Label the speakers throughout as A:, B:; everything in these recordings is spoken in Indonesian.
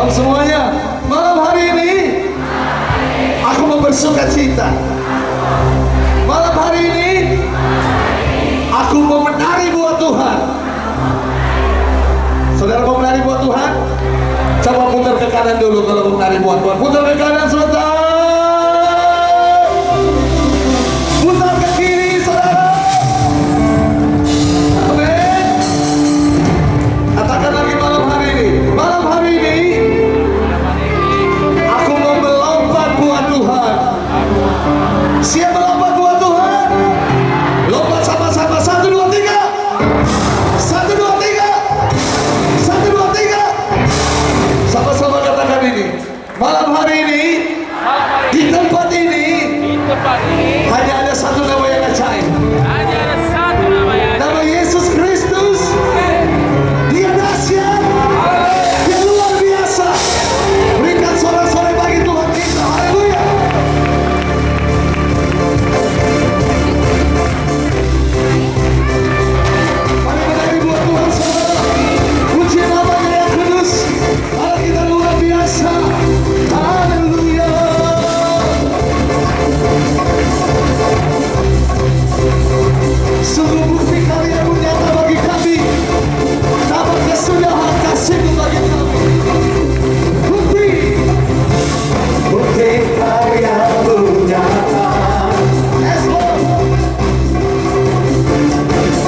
A: Shalom semuanya. Malam hari ini aku mau bersuka cita. Malam hari ini aku mau menari buat Tuhan. Saudara mau menari buat Tuhan? Coba putar ke kanan dulu kalau mau menari buat Tuhan. Putar ke kanan sebentar. Putar ke kiri saudara. Amin. Katakan lagi malam hari ini. Malam hari ini aku mau melompat buat Tuhan. Siap melompat buat Tuhan? Lompat sama-sama. 1, 2, 3. 1, 2, 3. 1, 2, 3. Sama-sama katakan ini. Malam hari ini di tempat ini hanya ada satu nama yang ajaib. Nama Yesus Kristus. Dia dahsyat. Dia luar biasa. Berikan sorak-sorai bagi Tuhan kita. Haleluya. Mari menari buat Tuhan saudara. Puji namanya yang kudus. Allah kita luar biasa. Haleluya. Sungguh bukti karya-Mu nyata bagi kami. Nama kesudahan kasih-Mu bagi kami. Bukti. Bukti karya-Mu nyata. Yes, Lord.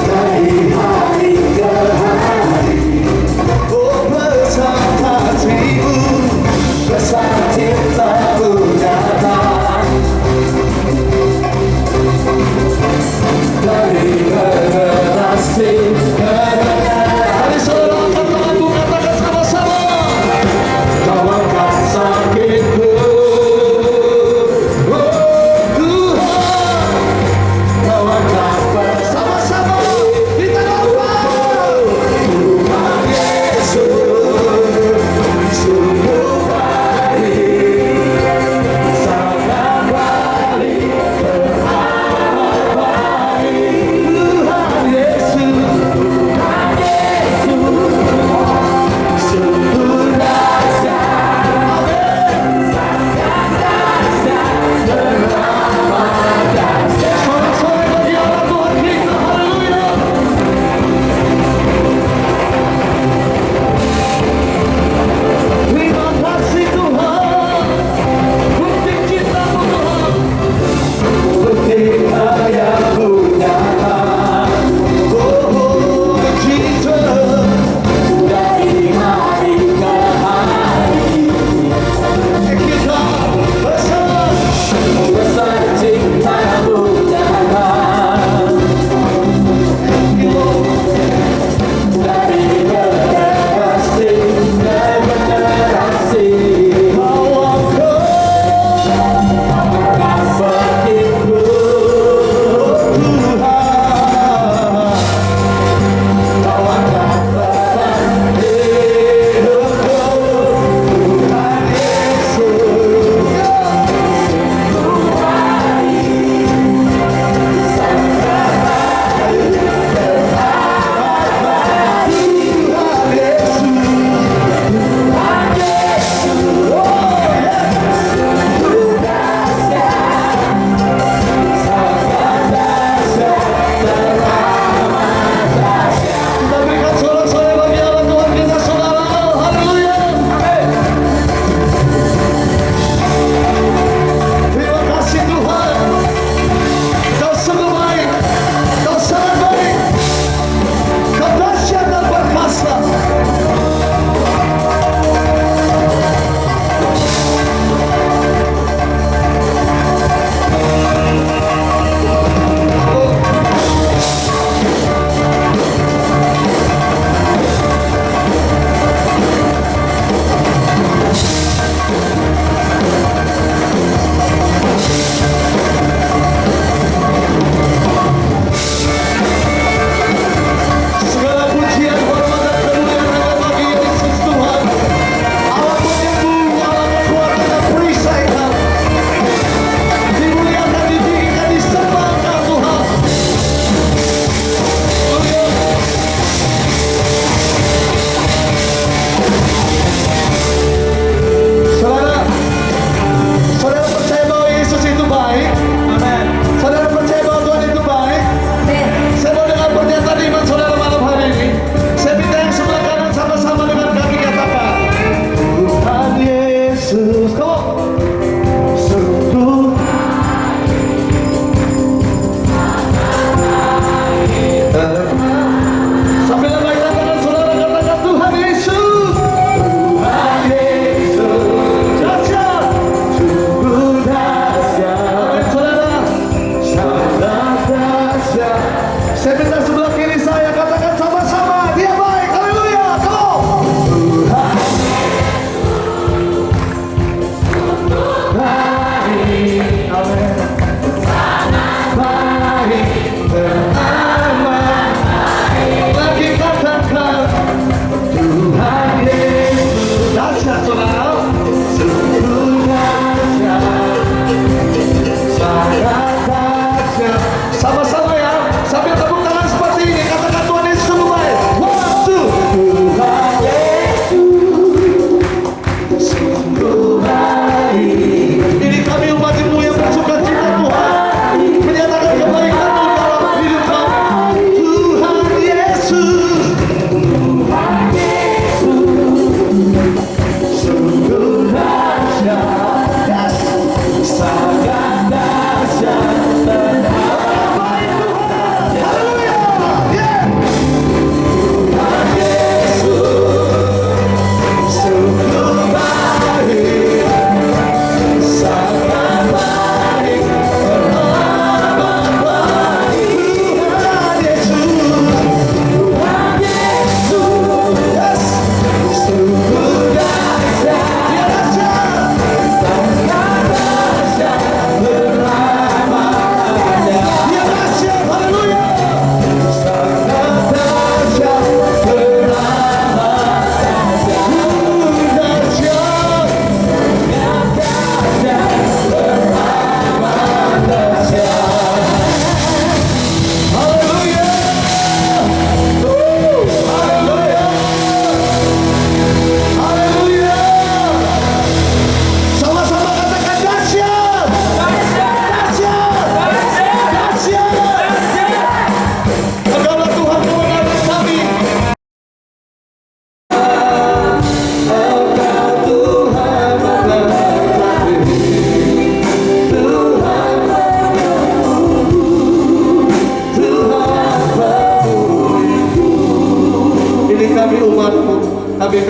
A: Dari hari ke hari, oh bersama kasih-Mu, bersama cinta-Mu nyata. Dari generasi ke generasi. Mari saudara angkat tanganmu, katakan sama-sama. Kau angkat sakitku.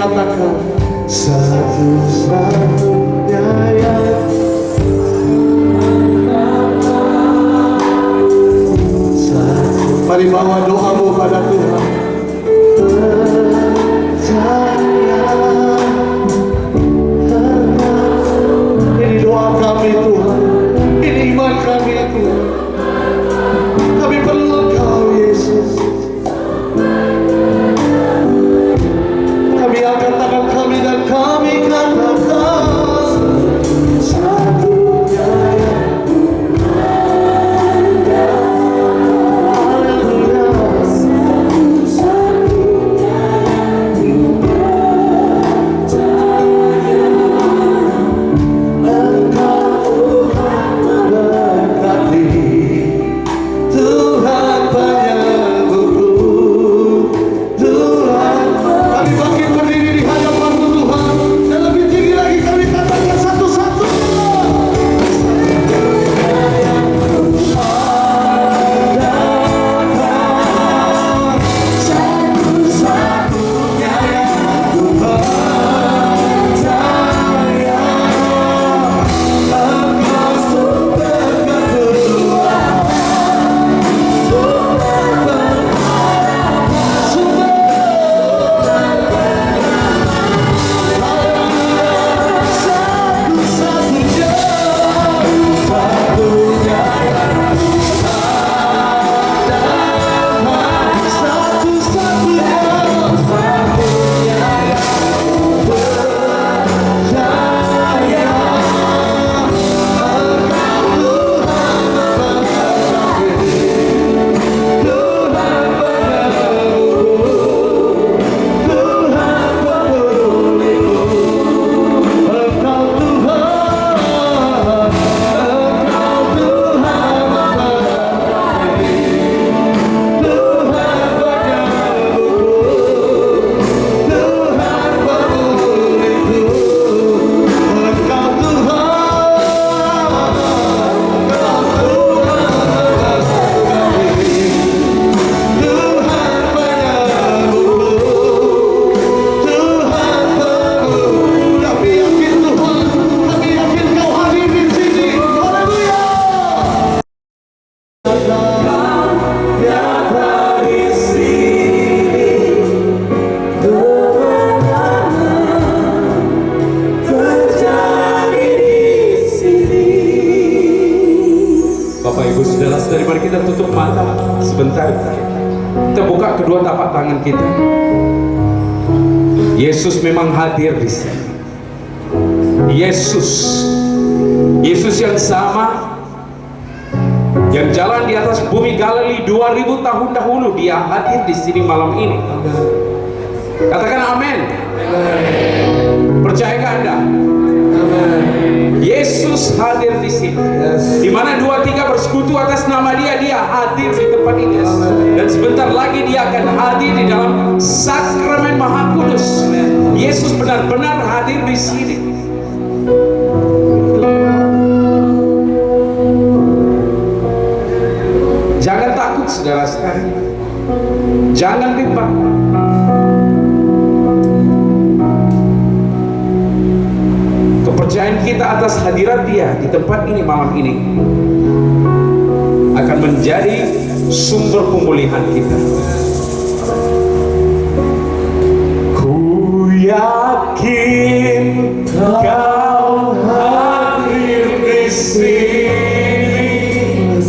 A: katakan satu-satunya yang mari bawa doamu pada Tuhan. Ini doa kami Tuhan, ini iman kami ya Tuhan. Kami perlu Engkau Yesus. Kami angkat tangan kami dan kami katakan satunya yang
B: Saudara-saudari, mari kita tutup mata sebentar. Kita buka kedua tapak tangan kita. Yesus memang hadir di sini. Yesus yang sama yang jalan di atas bumi Galilea 2000 tahun dahulu, Dia hadir di sini malam ini. Katakan amin. Percayakah Anda? Yesus hadir di sini. Di mana 2-3 bersekutu atas nama Dia, Dia hadir di tempat ini. Dan sebentar lagi Dia akan hadir di dalam sakramen Maha Kudus. Yesus benar-benar hadir di sini. Jangan takut saudara-saudari. Jangan bimbang. Kepercayaan kita atas hadirat Dia di tempat ini malam ini akan menjadi sumber pemulihan kita. Ku yakin Kau hadir di sini,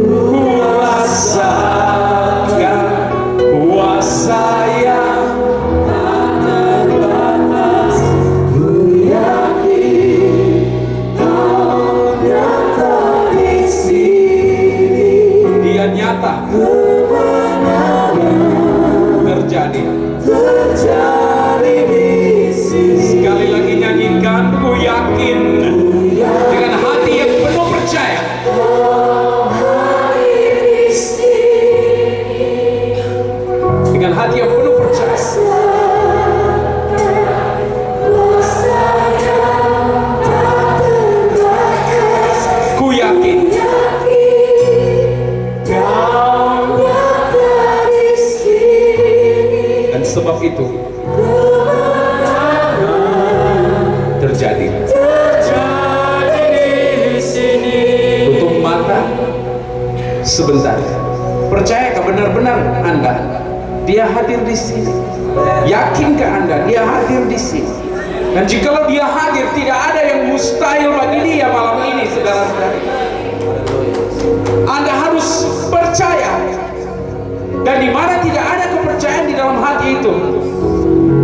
B: ku rasakan kuasa yang tak terbatas. Ku yakin Kau nyata di sini, Dia nyata, kebenaran terjadi di sini. Sekali lagi nyanyikan, ku yakin, dengan hati yang penuh percaya. Dengan hati yang penuh percaya. Ku yakin Kau nyata di sini. Dan sebab itu Dia hadir di sini. Yakinkah Anda Dia hadir di sini? Dan jikalau Dia hadir, tidak ada yang mustahil bagi Dia malam ini, saudara-saudara. Anda harus percaya. Dan di mana tidak ada kepercayaan di dalam hati itu,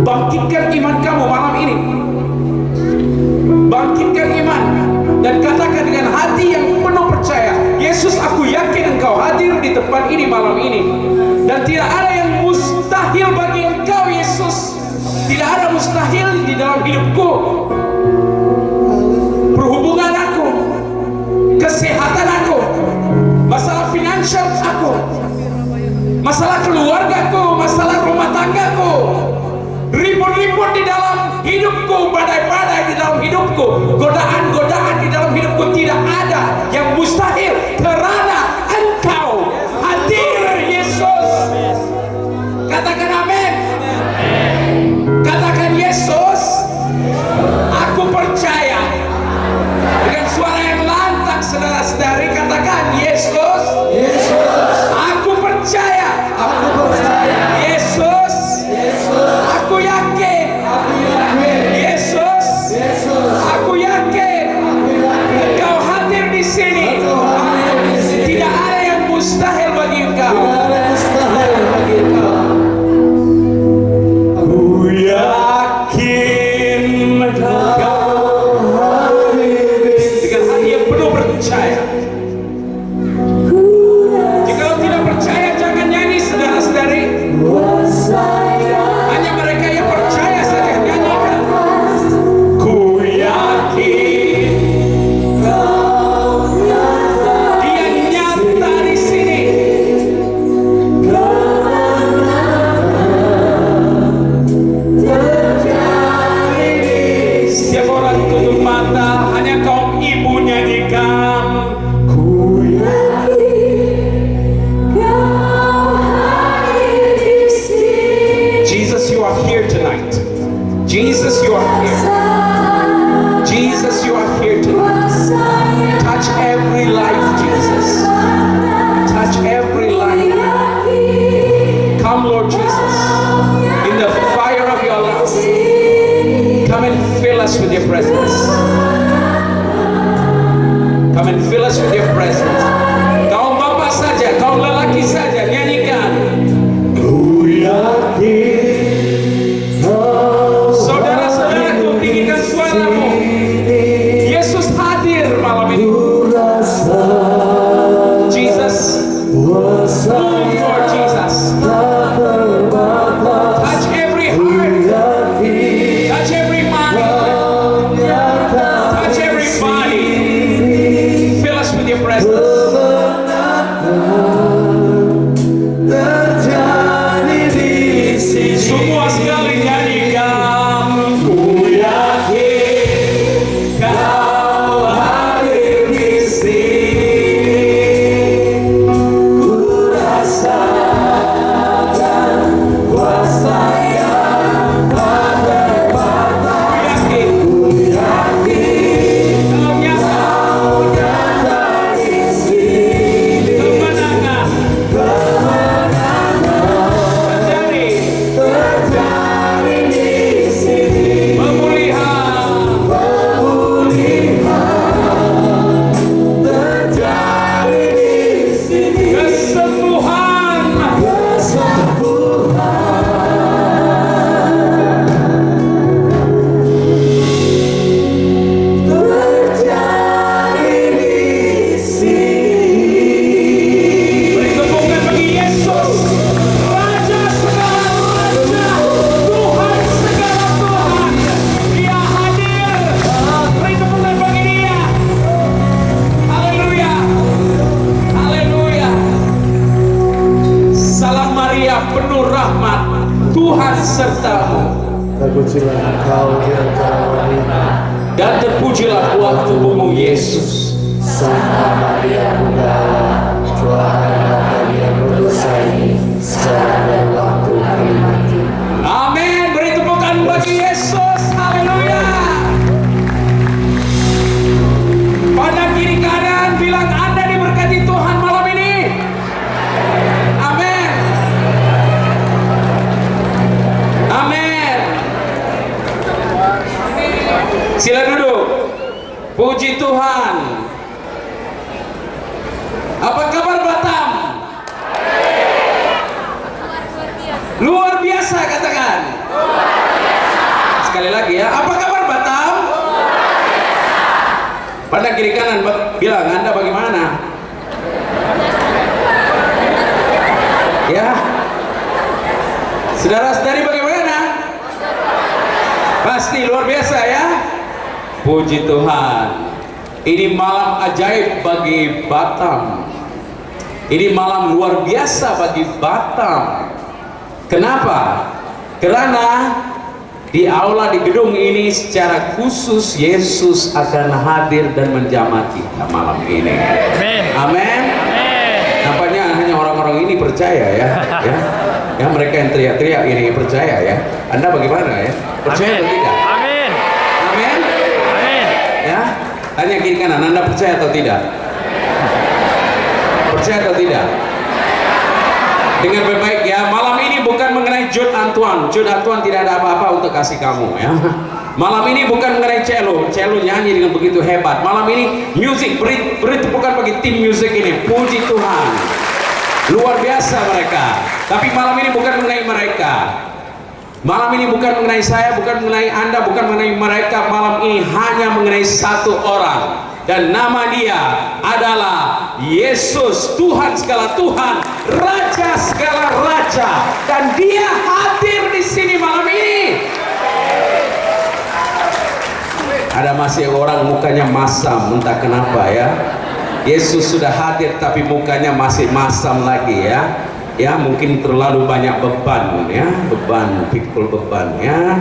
B: bangkitkan iman kamu malam ini. Bangkitkan iman dan katakan dengan hati yang penuh percaya, Yesus, aku yakin Engkau hadir di tempat ini malam ini, dan tidak ada yang mustahil bagi Engkau, Yesus. Tidak ada mustahil di dalam hidupku. Perhubungan aku, kesehatan aku, masalah finansial aku, masalah keluargaku, masalah rumah tanggaku, ribut-ribut di dalam hidupku, badai-badai di dalam hidupku, godaan-godaan di dalam hidupku, tidak ada yang mustahil karena Engkau hadir, Yesus. Katakan amin. Katakan, Yesus, aku percaya. Dengan suara yang lantang, saudara-saudari, katakan, Yesus, aku percaya. Yesus, aku yakin. Yesus, aku yakin Engkau hadir di sini. Tidak ada yang mustahil bagi Engkau. Ku yakin Engkau hadir. Dengan hati yang penuh percaya. Jika tidak percaya, jangan nyanyi, saudara-saudari. Hanya mereka yang percaya saja nyanyikan. Ku yakin Dia nyata di sini. Setiap orang tutup mata, hanya kaum ibu nyanyikan. Ku Jesus, you are here tonight. Jesus, you are here. Jesus, you are here tonight. Touch every life, Jesus. Touch every life. Come, Lord Jesus, in the fire of your love. Come and fill us with your presence. Come and fill us with your presence. Kaum bapak saja, kaum lelaki saja, nyanyikan. Ku yakin. Saudara-saudaraku, tinggikan suaramu. Yesus hadir malam ini. Jesus, move, Lord Jesus. Touch every heart. Touch every mind. Touch every body. Fill us with your presence. Semua sekali nyanyikan. Ku yakin Kau hadir di sini. Ku rasakan kuasa yang tak terbatas. Ku yakin Kau nyata di sini. Kemenangan terjadi di sini. Pemulihan terjadi di sini. Kesembuhan terjadi di sini. Beri tepukan bagi Yesus, Raja segala raja, Tuhan segala Tuhan. Dia hadir. Beri tepukan bagi Dia. Haleluya. Haleluya. Salam Maria, penuh rahmat, Tuhan sertamu.
C: Terpujilah Engkau di antara wanita,
B: Dan terpujilah buah tubuhmu, Yesus.
C: Santa Maria Bunda Allah, doakanlah kami yang berdosa ini, sekarang dan waktu kami mati.
B: Amin. Beri tepukan bagi Yesus. Haleluya. Pandang kiri kanan, bilang Anda diberkati Tuhan malam ini. Amin. Puji Tuhan. Apa kabar Batam? Luar biasa, katakan. Sekali lagi ya, apa kabar Batam? Pandang kiri kanan, bilang Anda bagaimana? Ya, saudara-saudari bagaimana? Pasti luar biasa ya. Puji Tuhan. Ini malam ajaib bagi Batam. Ini malam luar biasa bagi Batam. Kenapa? Karena di aula di gedung ini secara khusus Yesus akan hadir dan menjamah kita malam ini. Amin. Nampaknya hanya orang-orang ini percaya ya. Ya, mereka yang teriak-teriak ini percaya ya. Anda bagaimana ya? Percaya atau tidak?
D: Amin.
B: Amin.
D: Amin.
B: Ya, tanya kiri kanan, Anda percaya atau tidak? Percaya atau tidak? Dengar baik-baik ya, malam ini bukan mengenai Jude Antoine. Jude Antoine tidak ada apa-apa untuk kasih kamu ya. Malam ini bukan mengenai cello nyanyi dengan begitu hebat. Malam ini musik, beri tepukan bagi tim musik ini. Puji Tuhan, luar biasa mereka. Tapi malam ini bukan mengenai mereka. Malam ini bukan mengenai saya, bukan mengenai Anda, bukan mengenai mereka. Malam ini hanya mengenai satu orang. Dan nama dia adalah Yesus, Tuhan segala Tuhan, Raja segala Raja. Dan dia hadir di sini malam ini. Ada masih orang mukanya masam, entah kenapa ya. Yesus sudah hadir tapi mukanya masih masam lagi ya. Ya mungkin terlalu banyak beban ya, pikul beban ya.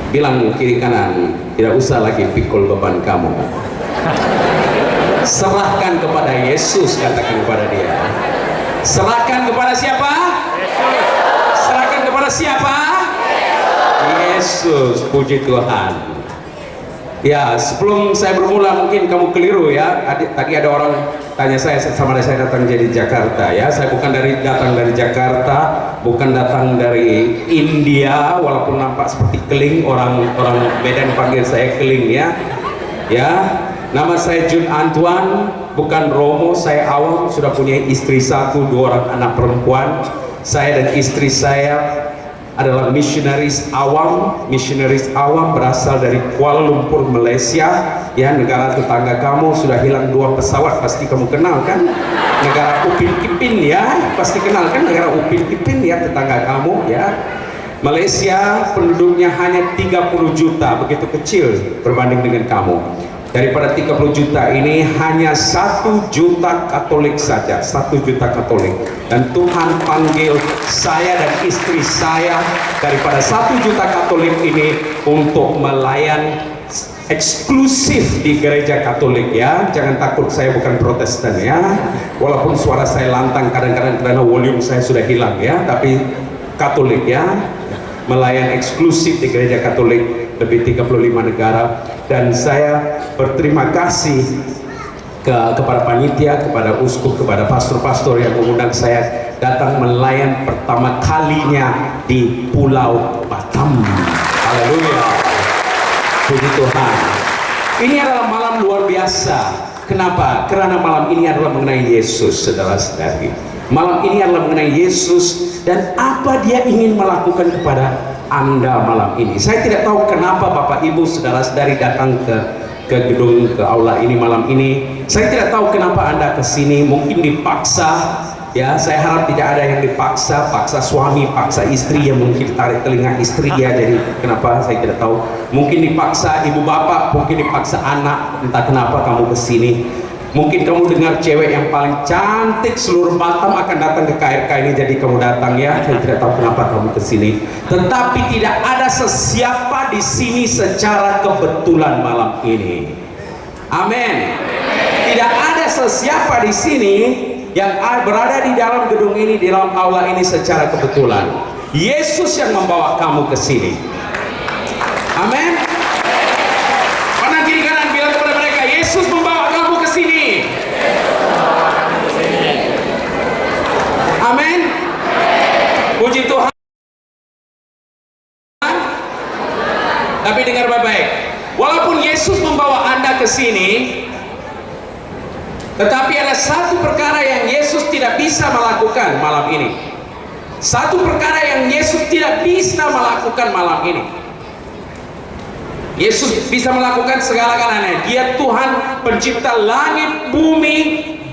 B: Bilang kiri kanan, tidak usah lagi pikul beban kamu. Serahkan kepada Yesus, katakan kepada dia. Serahkan kepada siapa? Serahkan kepada siapa? Yesus. Puji Tuhan. Ya, sebelum saya bermula mungkin kamu keliru ya. Tadi ada orang tanya saya sama saya datang dari Jakarta ya. Saya bukan datang dari Jakarta, bukan datang dari India, walaupun nampak seperti keling, orang Medan panggil saya keling ya. Ya, nama saya Jude Antoine, bukan Romo, saya awam, sudah punya istri satu, 2 orang anak perempuan. Saya dan istri saya adalah misionaris awam berasal dari Kuala Lumpur, Malaysia ya, negara tetangga kamu. Sudah hilang 2 pesawat, pasti kamu kenal kan, negara Upin Ipin ya, pasti kenal kan negara Upin Ipin ya, tetangga kamu ya. Malaysia penduduknya hanya 30 juta, begitu kecil berbanding dengan kamu. Daripada 30 juta ini hanya 1 juta Katolik saja, 1 juta Katolik. Dan Tuhan panggil saya dan istri saya daripada 1 juta Katolik ini untuk melayan eksklusif di gereja Katolik ya. Jangan takut, saya bukan Protestan ya. Walaupun suara saya lantang kadang-kadang karena volume saya sudah hilang ya, tapi Katolik ya. Melayan eksklusif di gereja Katolik lebih 35 negara. Dan saya berterima kasih kepada panitia, kepada uskup, kepada pastor-pastor yang mengundang saya datang melayan pertama kalinya di Pulau Batam. Haleluya. Puji Tuhan. Ini adalah malam luar biasa. Kenapa? Karena malam ini adalah mengenai Yesus, saudara-saudari. Malam ini adalah mengenai Yesus dan apa dia ingin melakukan kepada Anda malam ini. Saya tidak tahu kenapa Bapak Ibu saudara-saudari datang ke gedung, ke aula ini malam ini. Saya tidak tahu kenapa Anda ke sini, mungkin dipaksa ya. Saya harap tidak ada yang dipaksa, paksa suami, paksa istri, yang mungkin tarik telinga istri ya. Jadi kenapa saya tidak tahu. Mungkin dipaksa ibu bapak, mungkin dipaksa anak, entah kenapa kamu ke sini. Mungkin kamu dengar cewek yang paling cantik seluruh Batam akan datang ke KRK ini, jadi kamu datang ya. Saya tidak tahu kenapa kamu ke sini. Tetapi tidak ada sesiapa di sini secara kebetulan malam ini. Amin. Tidak ada sesiapa di sini yang berada di dalam gedung ini, di dalam aula ini secara kebetulan. Yesus yang membawa kamu ke sini. Amin. Kanan kiri kanan bilang kepada mereka, Yesus membawa kamu ke sini. Amin. Puji Tuhan. Tapi dengar baik-baik. Walaupun Yesus membawa ke sini, tetapi ada satu perkara yang Yesus tidak bisa melakukan malam ini. Satu perkara yang Yesus tidak bisa melakukan malam ini. Yesus bisa melakukan segala-galanya. Dia Tuhan pencipta langit, bumi,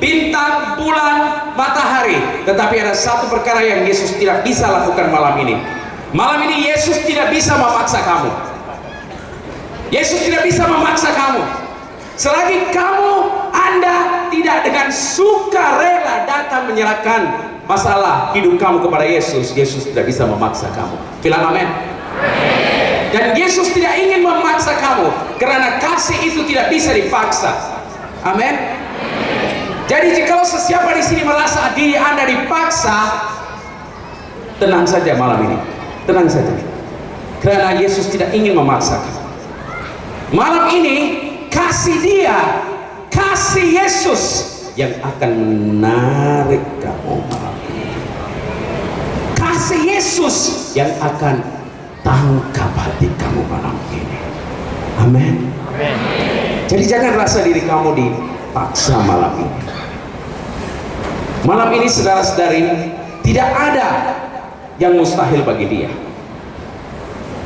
B: bintang, bulan, matahari. Tetapi ada satu perkara yang Yesus tidak bisa lakukan malam ini. Malam ini Yesus tidak bisa memaksa kamu. Yesus tidak bisa memaksa kamu. Selagi Anda tidak dengan sukarela datang menyerahkan masalah hidup kamu kepada Yesus, Yesus tidak bisa memaksa kamu. Bilang amin. Dan Yesus tidak ingin memaksa kamu, karena kasih itu tidak bisa dipaksa. Amin. Jadi jika sesiapa di sini merasa diri Anda dipaksa, tenang saja malam ini. Tenang saja. Karena Yesus tidak ingin memaksa kamu. Malam ini kasih Dia, kasih Yesus yang akan menarik kamu malam ini. Kasih Yesus yang akan tangkap hati kamu malam ini. Amin. Jadi jangan rasa diri kamu dipaksa malam ini. Malam ini saudara-saudari, tidak ada yang mustahil bagi Dia.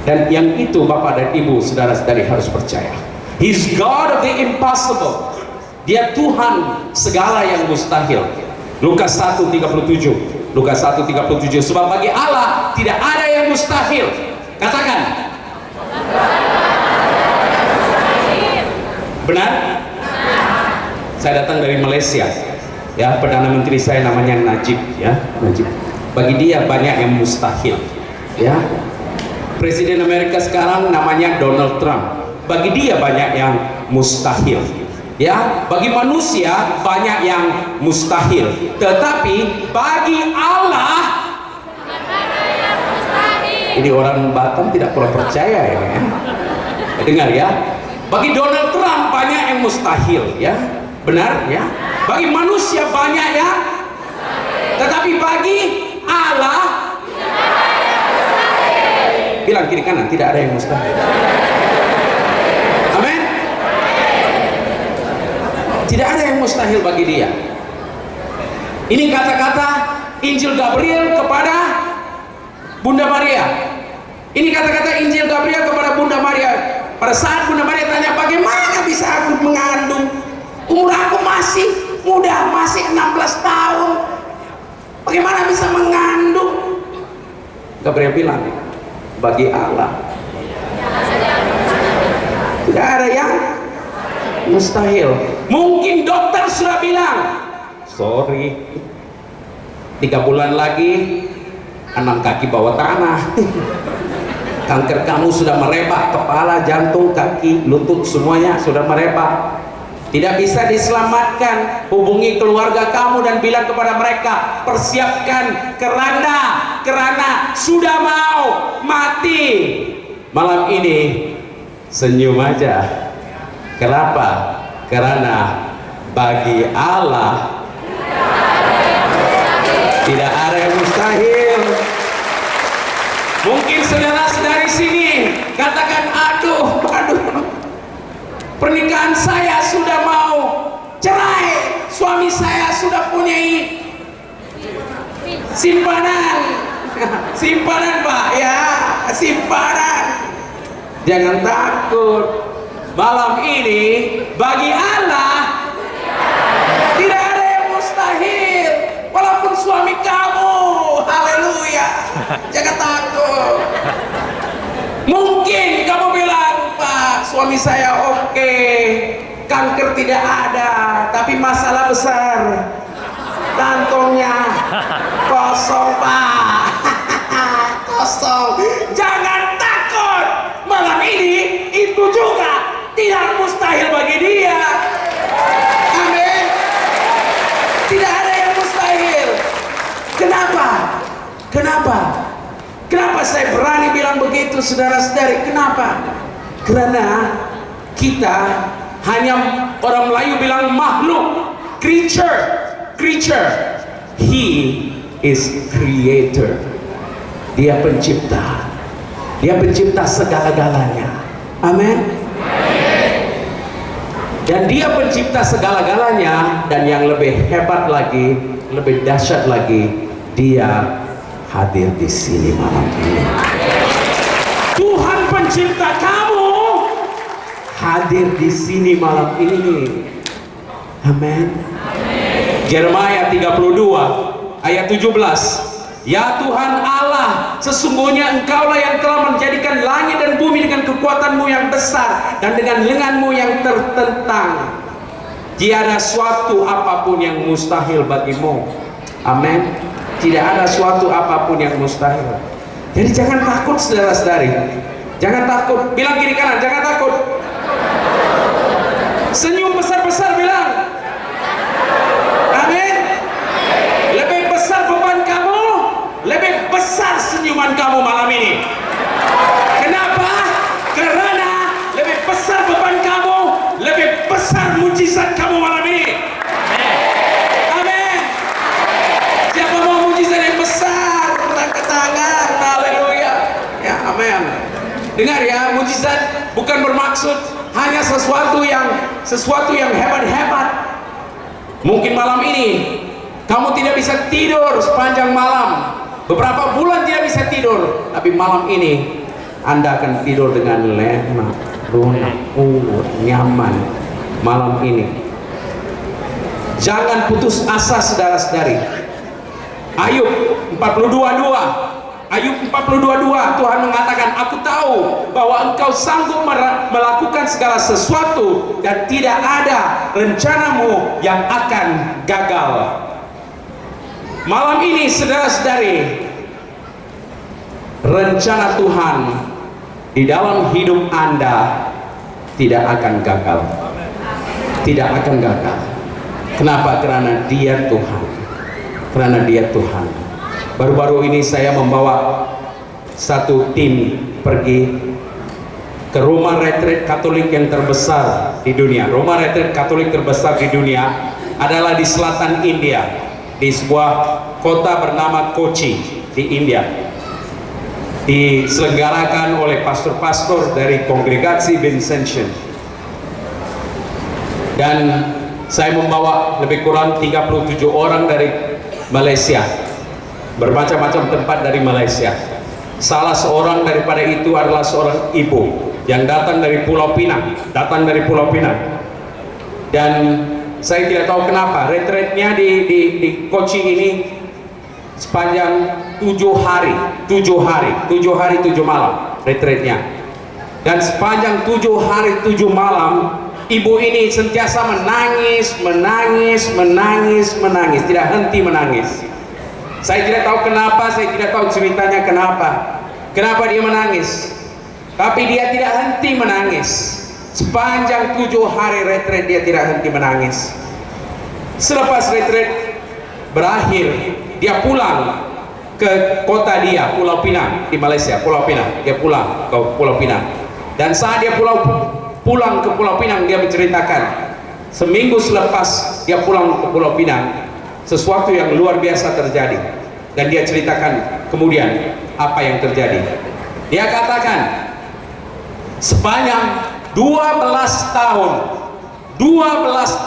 B: Dan yang itu Bapak dan Ibu, saudara-saudari harus percaya. He's God of the impossible. Dia Tuhan segala yang mustahil. Lukas 1:37. Lukas 1:37. Sebab bagi Allah tidak ada yang mustahil. Katakan. Benar? Saya datang dari Malaysia. Ya, Perdana Menteri saya namanya Najib, ya, Najib. Bagi dia banyak yang mustahil. Ya. Presiden Amerika sekarang namanya Donald Trump. Bagi dia banyak yang mustahil. Ya, bagi manusia banyak yang mustahil. Tetapi bagi Allah, ini orang Batam tidak pernah percaya ini, ya. Dengar ya. Bagi Donald Trump banyak yang mustahil, ya. Benar ya. Bagi manusia banyak ya. Tetapi bagi Allah, bilang kiri kanan, tidak ada yang mustahil. Amin. Tidak ada yang mustahil bagi Dia. Ini kata-kata Injil Gabriel kepada Bunda Maria. Ini kata-kata Injil Gabriel kepada Bunda Maria. Pada saat Bunda Maria tanya, bagaimana bisa aku mengandung? Umur aku masih muda, masih 16 tahun. Bagaimana bisa mengandung? Gabriel bilang, bagi Allah tidak ada yang mustahil. Mungkin dokter sudah bilang, sorry, 3 bulan lagi 6 kaki bawah tanah. Kanker kamu sudah merebak, kepala, jantung, kaki, lutut, semuanya sudah merebak. Tidak bisa diselamatkan. Hubungi keluarga kamu dan bilang kepada mereka, persiapkan kerana sudah mau mati. Malam ini senyum aja. Kenapa? Karena bagi Allah tidak ada yang mustahil. Mungkin saudara-saudari sini katakan, aduh, pernikahan saya sudah mau cerai, suami saya sudah punya simpanan Pak, ya, simpanan. Jangan takut. Malam ini bagi Allah tidak ada yang mustahil. Walaupun suami kamu, haleluya, jangan takut. Mungkin kamu bilang, Pak, suami saya oke, kanker tidak ada, tapi masalah besar, kantongnya kosong Pak. Kosong. Jangan takut. Malam ini itu juga tidak mustahil bagi Dia. Amin. Tidak ada yang mustahil. Kenapa saya berani bilang begitu, saudara-saudari? Kenapa? Karena kita hanya, orang Melayu bilang makhluk, creature. He is creator. Dia pencipta. Dia pencipta segala-galanya. Amin. Dan dia pencipta segala-galanya, dan yang lebih hebat lagi, lebih dahsyat lagi, dia hadir di sini malam ini. Tuhan pencipta kamu hadir di sini malam ini. Amin. Yeremia 32 ayat 17. Ya Tuhan Allah, sesungguhnya Engkaulah yang telah menjadikan langit dan bumi dengan kekuatan-Mu yang besar dan dengan lengan-Mu yang tertentang. Tiada suatu apapun yang mustahil bagimu. Amin. Tidak ada suatu apapun yang mustahil. Jadi jangan takut saudara-saudari. Jangan takut. Bilang kiri kanan, jangan takut. Senyum besar-besar, bilang. Amin. Lebih besar beban kamu, lebih besar senyuman kamu malam ini. Kenapa? Karena lebih besar beban kamu, lebih besar mujizat kamu malam ini. Amin. Siapa mau mujizat yang besar? Angkat tangan. Haleluya. Ya, amin. Dengar ya, mujizat bukan bermaksud hanya sesuatu yang hebat-hebat. Mungkin malam ini kamu tidak bisa tidur sepanjang malam, beberapa bulan tidak bisa tidur, tapi malam ini Anda akan tidur dengan enak, lunak, nyaman malam ini. Jangan putus asa saudara-saudari. Ayub 42:2, Ayub 42:2, Tuhan mengatakan, aku tahu bahwa engkau sanggup melakukan segala sesuatu dan tidak ada rencanamu yang akan gagal. Malam ini saudara-saudari, rencana Tuhan di dalam hidup Anda tidak akan gagal. Tidak akan gagal. Kenapa? Karena Dia Tuhan. Karena Dia Tuhan. Baru-baru ini saya membawa satu tim pergi ke rumah retreat Katolik yang terbesar di dunia. Rumah retreat Katolik terbesar di dunia adalah di selatan India, di sebuah kota bernama Kochi di India. Diselenggarakan oleh pastor-pastor dari kongregasi Vincentian. Dan saya membawa lebih kurang 37 orang dari Malaysia, bermacam-macam tempat dari Malaysia. Salah seorang daripada itu adalah seorang ibu yang datang dari Pulau Pinang, dan saya tidak tahu kenapa retreatnya di Kochi ini sepanjang 7 hari 7 malam retreatnya. Dan sepanjang 7 hari 7 malam ibu ini sentiasa menangis, tidak henti menangis. Saya tidak tahu kenapa, saya tidak tahu ceritanya kenapa dia menangis, tapi dia tidak henti menangis. Sepanjang 7 hari retreat dia tidak henti menangis. Selepas retreat berakhir, dia pulang ke kota dia, Pulau Pinang di Malaysia. Dia pulang ke Pulau Pinang. Dan saat dia pulang ke Pulau Pinang, dia menceritakan seminggu selepas dia pulang ke Pulau Pinang, sesuatu yang luar biasa terjadi. Dan dia ceritakan kemudian apa yang terjadi. Dia katakan sepanjang 12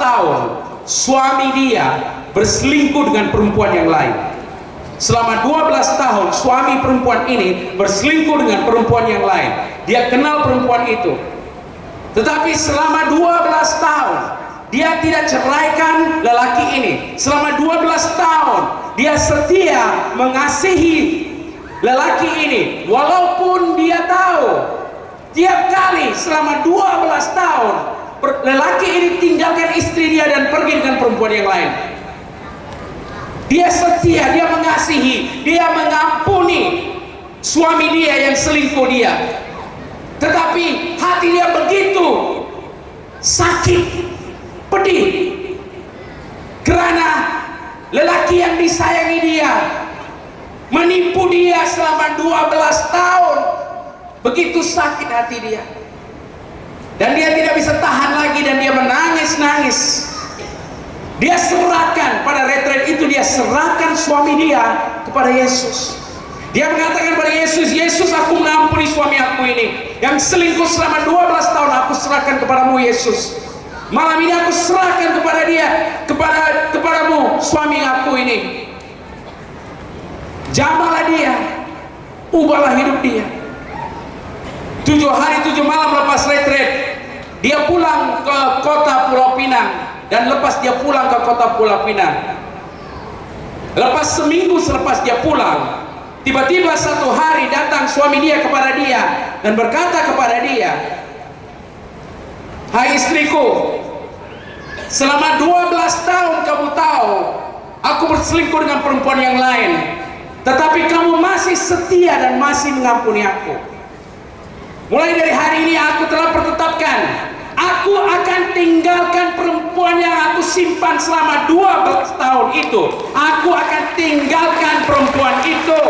B: tahun suami dia berselingkuh dengan perempuan yang lain. Selama 12 tahun suami perempuan ini berselingkuh dengan perempuan yang lain. Dia kenal perempuan itu. Tetapi selama 12 tahun dia tidak ceraikan lelaki ini. Selama 12 tahun dia setia mengasihi lelaki ini, walaupun dia tahu tiap kali selama 12 tahun lelaki ini tinggalkan istri dia dan pergi dengan perempuan yang lain. Dia setia, dia mengasihi, dia mengampuni suami dia yang selingkuh dia. Tetapi hati dia begitu sakit, pedih, karena lelaki yang disayangi dia menipu dia selama 12 tahun. Begitu sakit hati dia, dan dia tidak bisa tahan lagi, dan dia menangis-nangis. Dia serahkan pada retreat itu, dia serahkan suami dia kepada Yesus. Dia mengatakan kepada Yesus, Yesus, aku mengampuni suami aku ini yang selingkuh selama 12 tahun, aku serahkan kepadamu Yesus. Malam ini aku serahkan kepada dia, kepadamu suami aku ini. Jamahlah dia, ubahlah hidup dia. 7 hari 7 malam lepas retret, dia pulang ke kota Pulau Pinang. Dan lepas dia pulang ke kota Pulau Pinang, lepas seminggu selepas dia pulang, tiba-tiba satu hari datang suami dia kepada dia dan berkata kepada dia, "Hai istriku, selama 12 tahun kamu tahu aku berselingkuh dengan perempuan yang lain, tetapi kamu masih setia dan masih mengampuni aku. Mulai dari hari ini aku telah pertetapkan, aku akan tinggalkan perempuan yang aku simpan selama 12 tahun itu. Aku akan tinggalkan perempuan itu."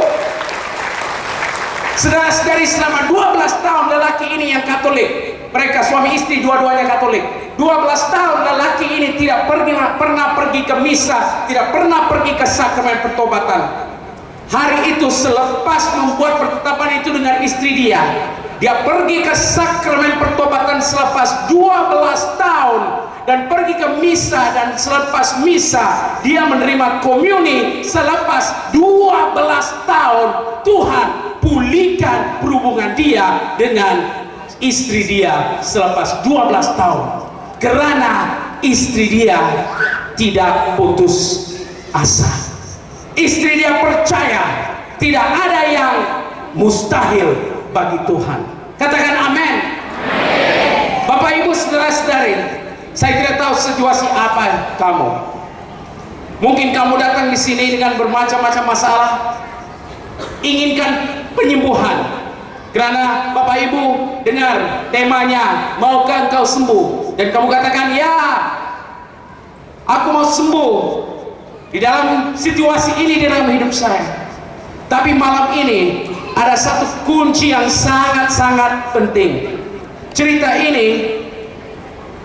B: Saudara-saudari, selama 12 tahun lelaki ini yang Katolik, mereka suami istri dua-duanya Katolik, 12 tahun lelaki ini tidak pernah pergi ke misa, tidak pernah pergi ke sakramen pertobatan. Hari itu selepas membuat pertetapan itu dengan istri dia pergi ke sakramen pertobatan selepas 12 tahun dan pergi ke misa, dan selepas misa dia menerima komuni. Selepas 12 tahun Tuhan pulihkan perhubungan dia dengan istri dia selepas 12 tahun, karena istri dia tidak putus asa. Istri dia percaya tidak ada yang mustahil bagi Tuhan. Katakan amin. Bapak Ibu saudara-saudari, saya tidak tahu situasi apa kamu. Mungkin kamu datang di sini dengan bermacam-macam masalah, inginkan penyembuhan. Karena Bapak Ibu dengar temanya, maukah engkau sembuh? Dan kamu katakan, ya, aku mau sembuh di dalam situasi ini, di dalam hidup saya. Tapi malam ini ada satu kunci yang sangat-sangat penting. Cerita ini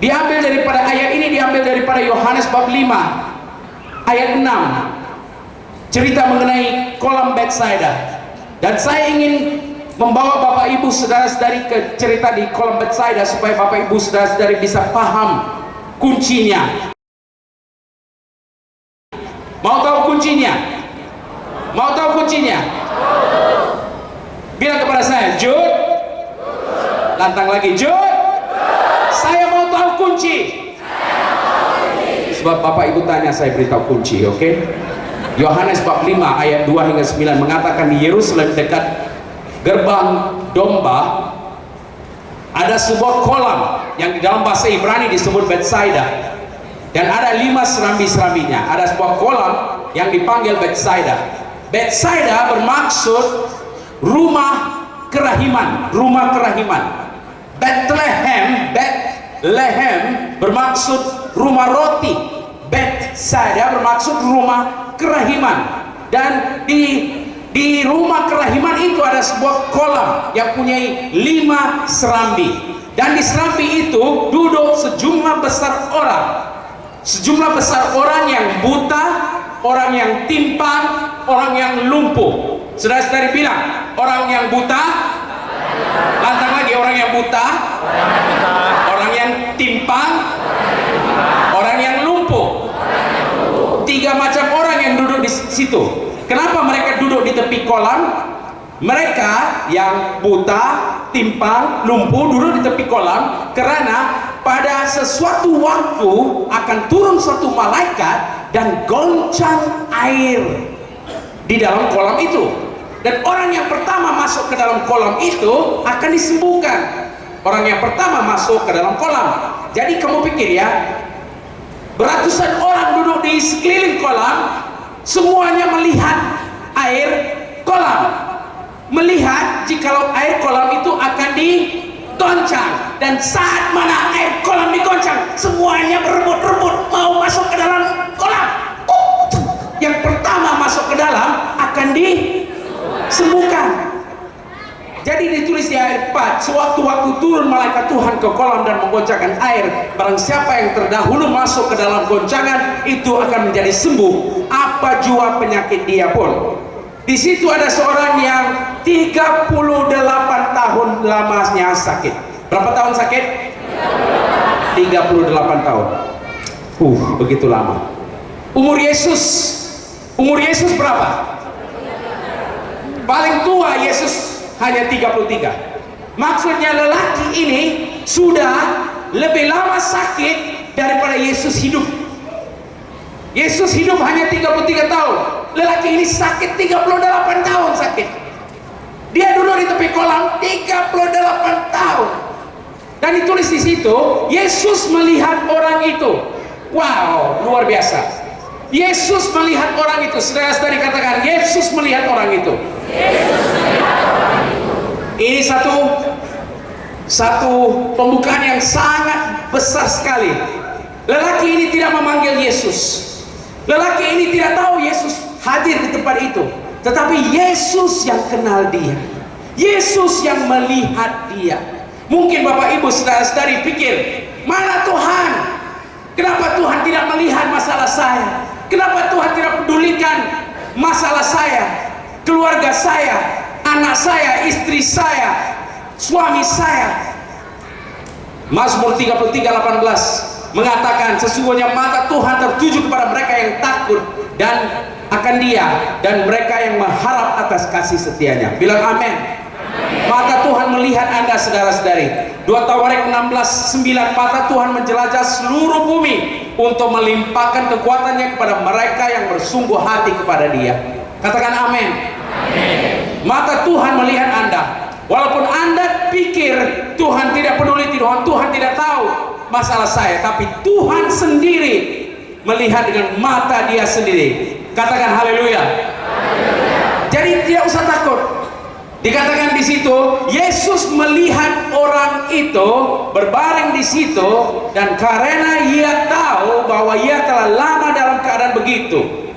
B: diambil daripada ayat ini, diambil daripada Yohanes bab 5 ayat 6. Cerita mengenai kolam Bethsaida. Dan saya ingin membawa Bapak Ibu saudara-saudari ke cerita di kolam Bethsaida supaya Bapak Ibu saudara-saudari bisa paham kuncinya. Mau tahu kuncinya? Mau tahu kuncinya? Bilang kepada saya, Jud. Lantang lagi, Jud. Saya mau tahu kunci. Sebab Bapak Ibu tanya, saya beritahu kunci, oke? Yohanes bab 5 ayat 2 hingga 9 mengatakan di Yerusalem dekat gerbang domba ada sebuah kolam yang di dalam bahasa Ibrani disebut Bethsaida. Dan ada 5 serambi-serambinya. Ada sebuah kolam yang dipanggil Bethsaida. Bethsaida bermaksud rumah kerahiman, rumah kerahiman. Bethlehem bermaksud rumah roti. Bethsaida bermaksud rumah kerahiman. Dan di rumah kerahiman itu ada sebuah kolam yang punya 5 serambi. Dan di serambi itu duduk sejumlah besar orang. Sejumlah besar orang yang buta, orang yang timpang, orang yang lumpuh. Saudara-saudari bilang, orang yang buta, lantang lagi, orang yang buta, orang yang timpang, orang yang lumpuh. 3 macam orang yang duduk di situ. Kenapa mereka duduk di tepi kolam? Mereka yang buta, timpang, lumpuh duduk di tepi kolam karena pada sesuatu waktu akan turun suatu malaikat dan goncang air di dalam kolam itu. Dan orang yang pertama masuk ke dalam kolam itu akan disembuhkan. Orang yang pertama masuk ke dalam kolam. Jadi kamu pikir ya, beratusan orang duduk di sekeliling kolam, semuanya melihat air kolam, melihat jikalau air kolam itu akan digoncang. Dan saat mana air kolam digoncang, semuanya berebut-rebut mau masuk ke dalam kolam. Yang pertama masuk ke dalam akan disembuhkan. Jadi ditulis di ayat 4, sewaktu-waktu turun malaikat Tuhan ke kolam dan menggoncangkan air, barang siapa yang terdahulu masuk ke dalam goncangan itu akan menjadi sembuh, apa jua penyakit dia pun. Di situ ada seorang yang 38 tahun lamanya sakit. Berapa tahun sakit? 38 tahun. Begitu lama. Umur Yesus berapa? Paling tua Yesus hanya 33. Maksudnya lelaki ini sudah lebih lama sakit daripada Yesus hidup. Yesus hidup hanya 33 tahun. Lelaki ini sakit 38 tahun sakit. Dia duduk di tepi kolam 38 tahun. Dan ditulis di situ, Yesus melihat orang itu. Wow, luar biasa. Yesus melihat orang itu. Saudara-saudari katakan, Yesus melihat orang itu. Ini satu pembukaan yang sangat besar sekali. Lelaki ini tidak memanggil Yesus. Lelaki ini tidak tahu Yesus hadir di tempat itu. Tetapi Yesus yang kenal dia. Yesus yang melihat dia. Mungkin Bapak Ibu saudara-saudari pikir, mana Tuhan? Kenapa Tuhan tidak melihat masalah saya? Kenapa Tuhan tidak pedulikan masalah saya, keluarga saya, anak saya, istri saya, suami saya? Mazmur 33:18 mengatakan, sesungguhnya mata Tuhan tertuju kepada mereka yang takut dan akan Dia, dan mereka yang mengharap atas kasih setianya. Bilang amin. Mata Tuhan melihat Anda saudara-saudari. 2 Tawarik 16:9, mata Tuhan menjelajah seluruh bumi untuk melimpahkan kekuatannya kepada mereka yang bersungguh hati kepada Dia. Katakan amin. Mata Tuhan melihat Anda. Walaupun Anda pikir Tuhan tidak peduli, Tuhan tidak tahu masalah saya, tapi Tuhan sendiri melihat dengan mata Dia sendiri. Katakan haleluya. Jadi tidak usah takut. Dikatakan di situ, Yesus melihat orang itu berbaring di situ, dan karena Ia tahu bahwa ia telah lama dalam keadaan begitu.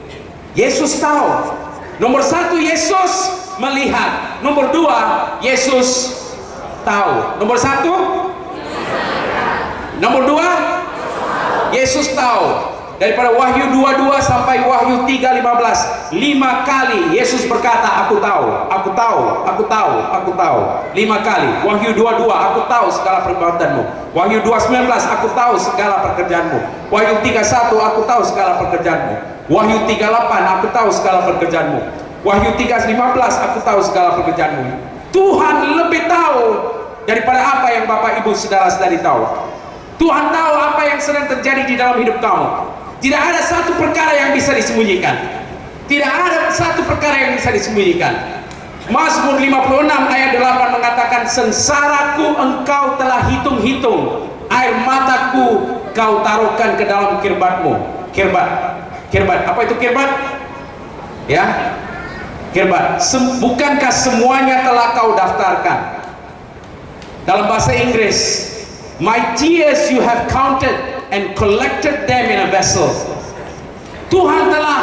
B: Yesus tahu. Nomor satu, Yesus melihat. Nomor dua, Yesus tahu. Nomor satu, nomor dua, Yesus tahu. Daripada Wahyu 22 sampai Wahyu 3:15, 5 kali Yesus berkata, aku tahu, aku tahu, aku tahu, aku tahu. 5 kali. Wahyu 22, aku tahu segala perbuatanmu. Wahyu 2:19, aku tahu segala pekerjaanmu. Wahyu 3:1, aku tahu segala pekerjaanmu. Wahyu 3:8, aku tahu segala pekerjaanmu. Wahyu 3:15, aku tahu segala pekerjaanmu. Tuhan lebih tahu daripada apa yang Bapak Ibu saudara-saudari tahu. Tuhan tahu apa yang sedang terjadi di dalam hidup kamu. Tidak ada satu perkara yang bisa disembunyikan. Tidak ada satu perkara yang bisa disembunyikan. Mazmur 56 ayat 8 mengatakan, sengsaraku engkau telah hitung-hitung, air mataku kau taruhkan ke dalam kirbatmu. Kirbat, apa itu kirbat? Ya, kirbat. Bukankah semuanya telah kau daftarkan? Dalam bahasa Inggris, my tears you have counted and collected them in a vessel. Tuhan telah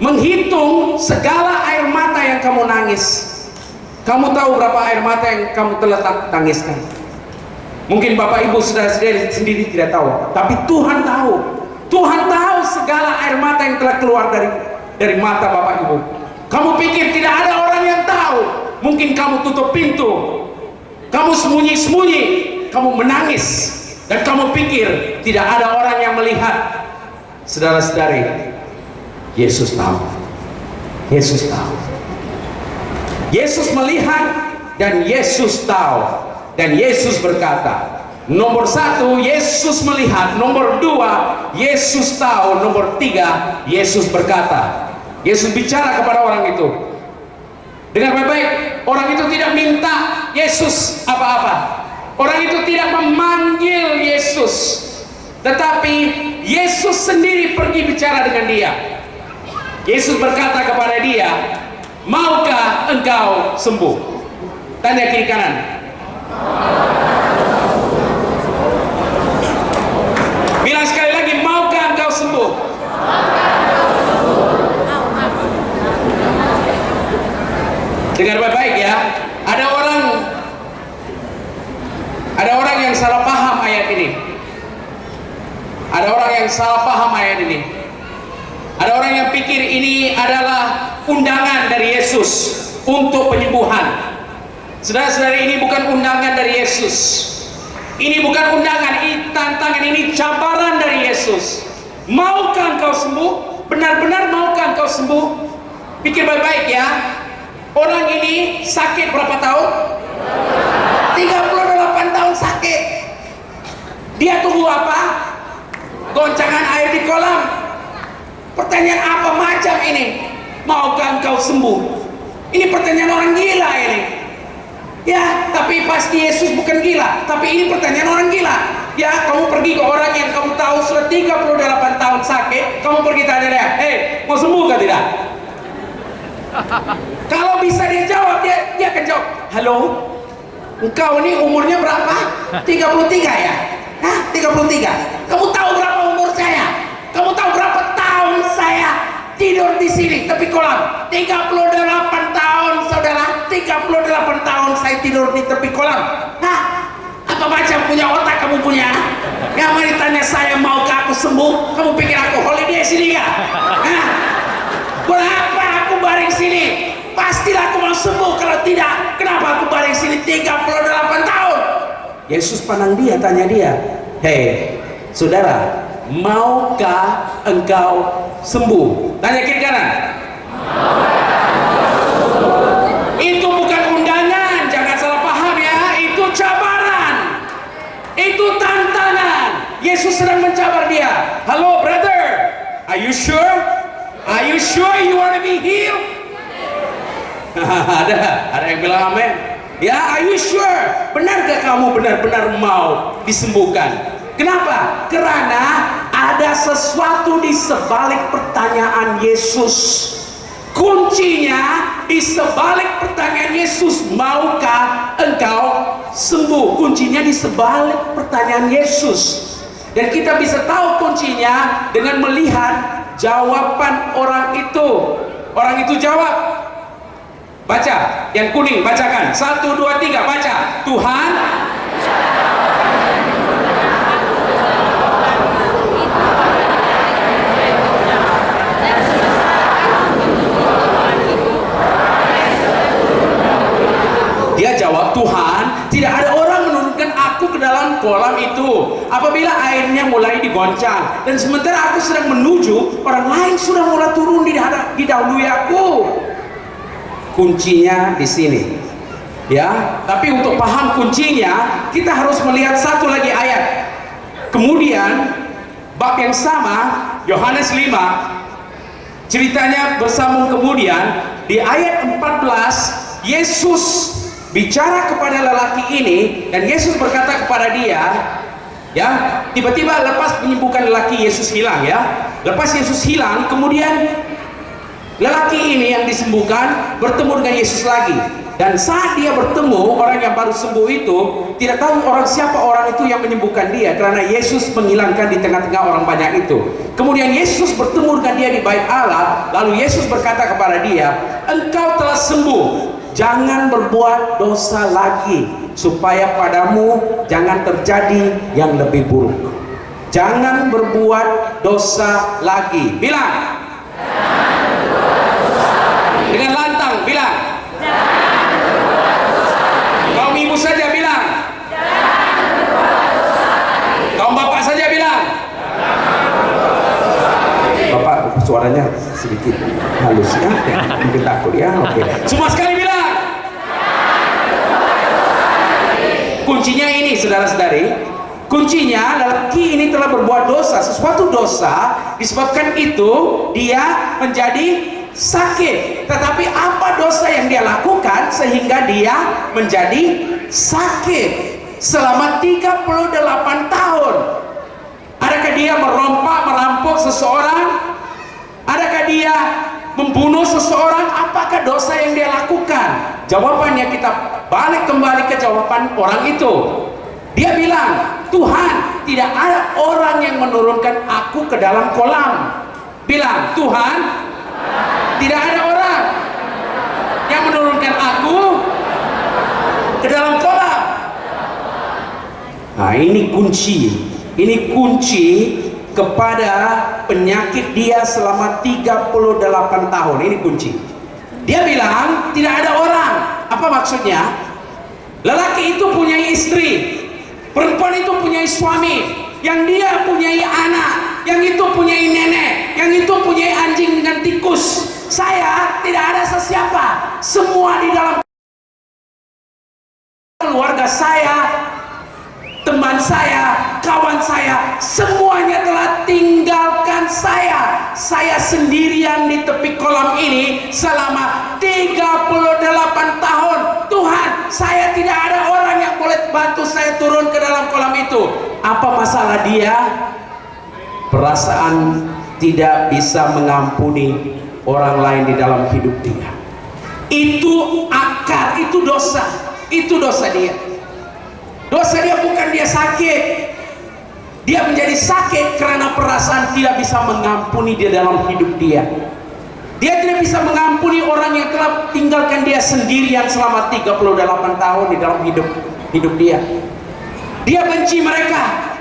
B: menghitung segala air mata yang kamu nangis. Kamu tahu berapa air mata yang kamu telah tangiskan? Mungkin Bapak Ibu saudara-saudari sendiri tidak tahu, tapi Tuhan tahu. Tuhan tahu segala air mata yang telah keluar dari mata Bapak Ibu. Kamu pikir tidak ada orang yang tahu? Mungkin kamu tutup pintu, kamu sembunyi-sembunyi, kamu menangis, dan kamu pikir tidak ada orang yang melihat. Saudara-saudari, Yesus tahu. Yesus tahu. Yesus melihat dan Yesus tahu. Dan Yesus berkata, nomor satu, Yesus melihat. Nomor dua, Yesus tahu. Nomor tiga, Yesus berkata. Yesus bicara kepada orang itu. Dengar baik-baik, orang itu tidak minta Yesus apa-apa. Orang itu tidak memanggil Yesus, tetapi Yesus sendiri pergi bicara dengan dia. Yesus berkata kepada dia, maukah engkau sembuh? Tanya kiri kanan. Bilang sekali lagi, maukah engkau sembuh? Dengar baik-baik ya. Ada orang yang salah paham ayat ini. Ada orang yang salah paham ayat ini. Ada orang yang pikir ini adalah undangan dari Yesus untuk penyembuhan. Saudara-saudari, ini bukan undangan dari Yesus. Ini bukan undangan, ini tantangan, ini cabaran dari Yesus. Maukah engkau sembuh? Benar-benar maukah engkau sembuh? Pikir baik-baik ya. Orang ini sakit berapa tahun? 38 tahun sakit. Dia tunggu apa? Goncangan air di kolam. Pertanyaan apa macam ini? Maukah engkau sembuh? Ini pertanyaan orang gila ini. Ya, tapi pasti Yesus bukan gila. Tapi ini pertanyaan orang gila. Ya, kamu pergi ke orang yang kamu tahu sudah 38 tahun sakit, kamu pergi tanya dia, mau sembuh kah tidak? Kalau bisa dia jawab, dia akan jawab, halo, engkau ini umurnya berapa? 33 ya? Hah? 33? Kamu tahu berapa umur saya? Kamu tahu berapa tahun saya tidur di sini tepi kolam? 38 tahun saudara, 38 tahun saya tidur di tepi kolam. Hah? Apa macam punya otak kamu punya? Yang mari tanya saya, maukah aku sembuh? Kamu pikir aku holiday sini gak? Hah? Berapa aku baring sini? Pastilah aku mau sembuh. Kalau tidak, kenapa aku baring sini 38 tahun? Yesus pandang dia, tanya dia, hei saudara, maukah engkau sembuh? Tanya kiri kanan. Itu bukan undangan, jangan salah paham ya. Itu cabaran, itu tantangan. Yesus sedang mencabar dia. Halo brother, are you sure? Are you sure you want to be healed? ada yang bilang amin. Ya, are you sure? Benarkah kamu benar-benar mau disembuhkan? Kenapa? Karena ada sesuatu di sebalik pertanyaan Yesus. Kuncinya di sebalik pertanyaan Yesus, maukah engkau sembuh? Kuncinya di sebalik pertanyaan Yesus. Dan kita bisa tahu kuncinya dengan melihat jawaban orang itu. Orang itu jawab. Baca, yang kuning bacakan. 1, 2, 3, baca. Tuhan, dia jawab, Tuhan, tidak ada orang menurunkan aku ke dalam kolam itu apabila airnya mulai digoncang, dan sementara aku sedang menuju, orang lain sudah mulai turun didahului aku. Kuncinya di sini, ya. Tapi untuk paham kuncinya, kita harus melihat satu lagi ayat. Kemudian bab yang sama, Yohanes 5, ceritanya bersambung. Kemudian di ayat 14, Yesus bicara kepada lelaki ini, dan Yesus berkata kepada dia, ya, tiba-tiba lepas menyembuhkan lelaki, Yesus hilang, ya. Lepas Yesus hilang, kemudian lelaki ini yang disembuhkan bertemu dengan Yesus lagi. Dan saat dia bertemu orang yang baru sembuh itu, tidak tahu siapa orang itu yang menyembuhkan dia, karena Yesus menghilangkan di tengah-tengah orang banyak itu. Kemudian Yesus bertemu dengan dia di bait Allah. Lalu Yesus berkata kepada dia, engkau telah sembuh, jangan berbuat dosa lagi, supaya padamu jangan terjadi yang lebih buruk. Jangan berbuat dosa lagi. Bilang dengan lantang, bilang. Kaum ibu saja bilang. Kaum bapak saja bilang. Bapak suaranya sedikit halus ya, mungkin takut ya. Oke. Semua sekali bilang. Kuncinya ini, saudara-saudari. Kuncinya, lelaki ini telah berbuat dosa, sesuatu dosa, disebabkan itu dia menjadi sakit. Tetapi apa dosa yang dia lakukan sehingga dia menjadi sakit selama 38 tahun? Adakah dia merampok seseorang? Adakah dia membunuh seseorang? Apakah dosa yang dia lakukan? Jawabannya kita balik kembali ke jawaban orang itu. Dia bilang, Tuhan, tidak ada orang yang menurunkan aku ke dalam kolam. Bilang, Tuhan, tidak ada orang yang menurunkan aku ke dalam kolam. Nah, ini kunci kepada penyakit dia selama 38 tahun. Ini kunci. Dia bilang tidak ada orang. Apa maksudnya? Lelaki itu punya istri. Perempuan itu punya suami, yang dia punyai anak, yang itu punyai nenek, yang itu punyai anjing dengan tikus. Saya tidak ada sesiapa. Semua di dalam keluarga saya, teman saya, kawan saya, semuanya telah tinggalkan saya. Saya sendirian di tepi kolam ini selama 38 tahun. Tuhan, saya tidak ada orang yang boleh bantu saya turun ke dalam kolam itu. Apa masalah dia? Perasaan tidak bisa mengampuni orang lain di dalam hidup dia. Itu akar, itu dosa. Itu dosa dia. Dosa dia bukan dia sakit. Dia menjadi sakit karena perasaan tidak bisa mengampuni di dalam hidup dia. Dia tidak bisa mengampuni orang yang telah tinggalkan dia sendirian selama 38 tahun di dalam hidup dia. Dia benci mereka.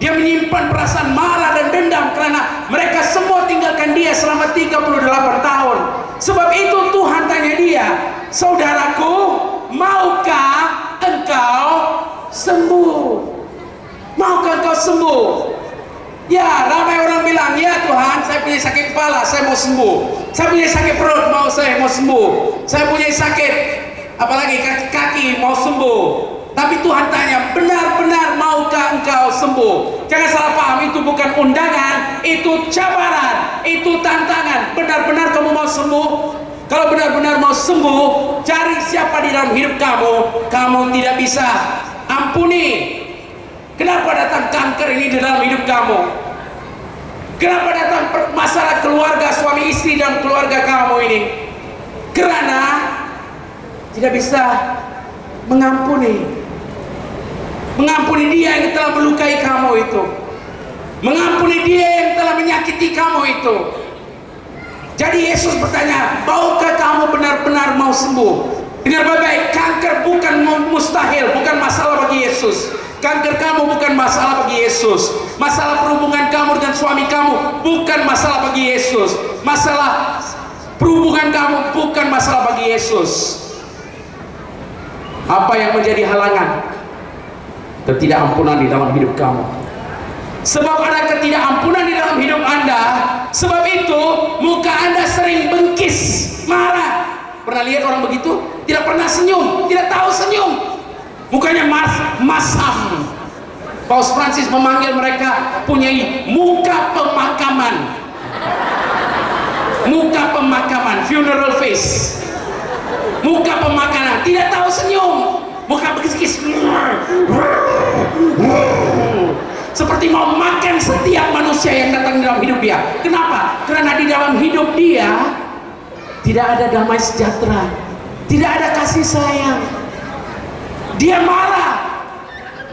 B: Dia menyimpan perasaan marah dan dendam karena mereka semua tinggalkan dia selama 38 tahun. Sebab itu Tuhan tanya dia, saudaraku, maukah engkau sembuh? Maukah engkau sembuh? Ya, ramai orang bilang, ya Tuhan, saya punya sakit kepala, saya mau sembuh. Saya punya sakit perut, saya mau sembuh. Saya punya sakit, apalagi kaki mau sembuh. Tapi Tuhan tanya, benar-benar maukah engkau sembuh? Jangan salah paham, itu bukan undangan, itu cabaran, itu tantangan. Benar-benar kamu mau sembuh? Kalau benar-benar mau sembuh, cari siapa di dalam hidup kamu, kamu tidak bisa ampuni. Kenapa datang kanker ini di dalam hidup kamu? Kenapa datang masalah keluarga, suami istri dan keluarga kamu ini? Karena tidak bisa mengampuni. Mengampuni dia yang telah melukai kamu itu. Mengampuni dia yang telah menyakiti kamu itu. Jadi Yesus bertanya, maukah kamu benar-benar mau sembuh? Dengar baik-baik, kanker bukan mustahil, bukan masalah bagi Yesus. Kanker kamu bukan masalah bagi Yesus. Masalah perhubungan kamu dengan suami kamu bukan masalah bagi Yesus. Masalah perhubungan kamu bukan masalah bagi Yesus. Apa yang menjadi halangan? Ketidakampunan di dalam hidup kamu. Sebab ada ketidakampunan di dalam hidup Anda. Sebab itu muka Anda sering bengkis, marah. Pernah lihat orang begitu? Tidak pernah senyum, tidak tahu senyum. Mukanya masam. Paus Francis memanggil mereka punyai muka pemakaman. Muka pemakaman, funeral face. Muka pemakaman, tidak tahu senyum. Muka bengkis. Seperti mau makan setiap manusia yang datang dalam hidup dia. Kenapa? Karena di dalam hidup dia tidak ada damai sejahtera, tidak ada kasih sayang. Dia marah.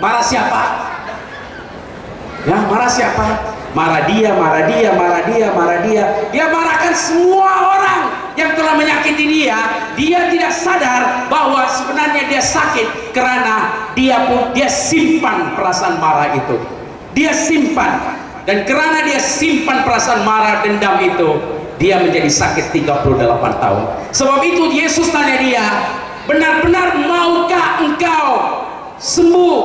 B: Marah siapa? Ya, marah siapa? Marah dia, marah dia, marah dia, marah dia. Dia marahkan semua orang yang telah menyakiti dia. Dia tidak sadar bahwa sebenarnya dia sakit karena dia simpan perasaan marah itu. Dia simpan, dan karena dia simpan perasaan marah dendam itu, dia menjadi sakit 38 tahun. Sebab itu Yesus tanya dia, benar-benar maukah engkau sembuh?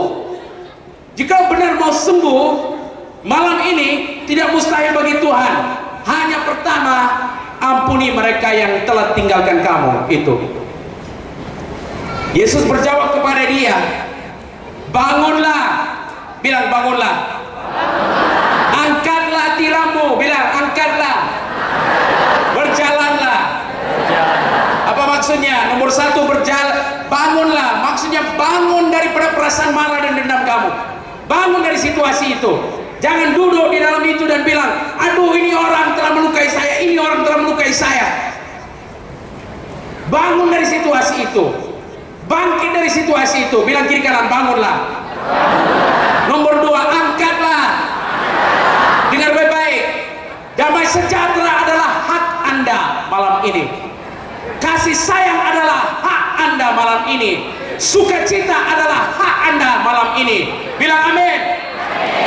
B: Jika benar mau sembuh, malam ini tidak mustahil bagi Tuhan. Hanya pertama, ampuni mereka yang telah tinggalkan kamu itu. Yesus berjawab kepada dia, bangunlah. Bilang bangunlah. Angkatlah tilammu. Bilang angkatlah. Berjalanlah. Apa maksudnya? Nomor satu, berjalan. Bangunlah. Maksudnya bangun daripada perasaan marah dan dendam kamu. Bangun dari situasi itu. Jangan duduk di dalam itu dan bilang, aduh ini orang telah melukai saya, ini orang telah melukai saya. Bangun dari situasi itu. Bangkit dari situasi itu. Bilang kiri kanan, bangunlah. Nomor dua, angkatlah. Dengar baik-baik. Damai sejahtera adalah hak Anda malam ini. Kasih sayang adalah hak Anda malam ini. Sukacita adalah hak Anda malam ini. Bilang amin.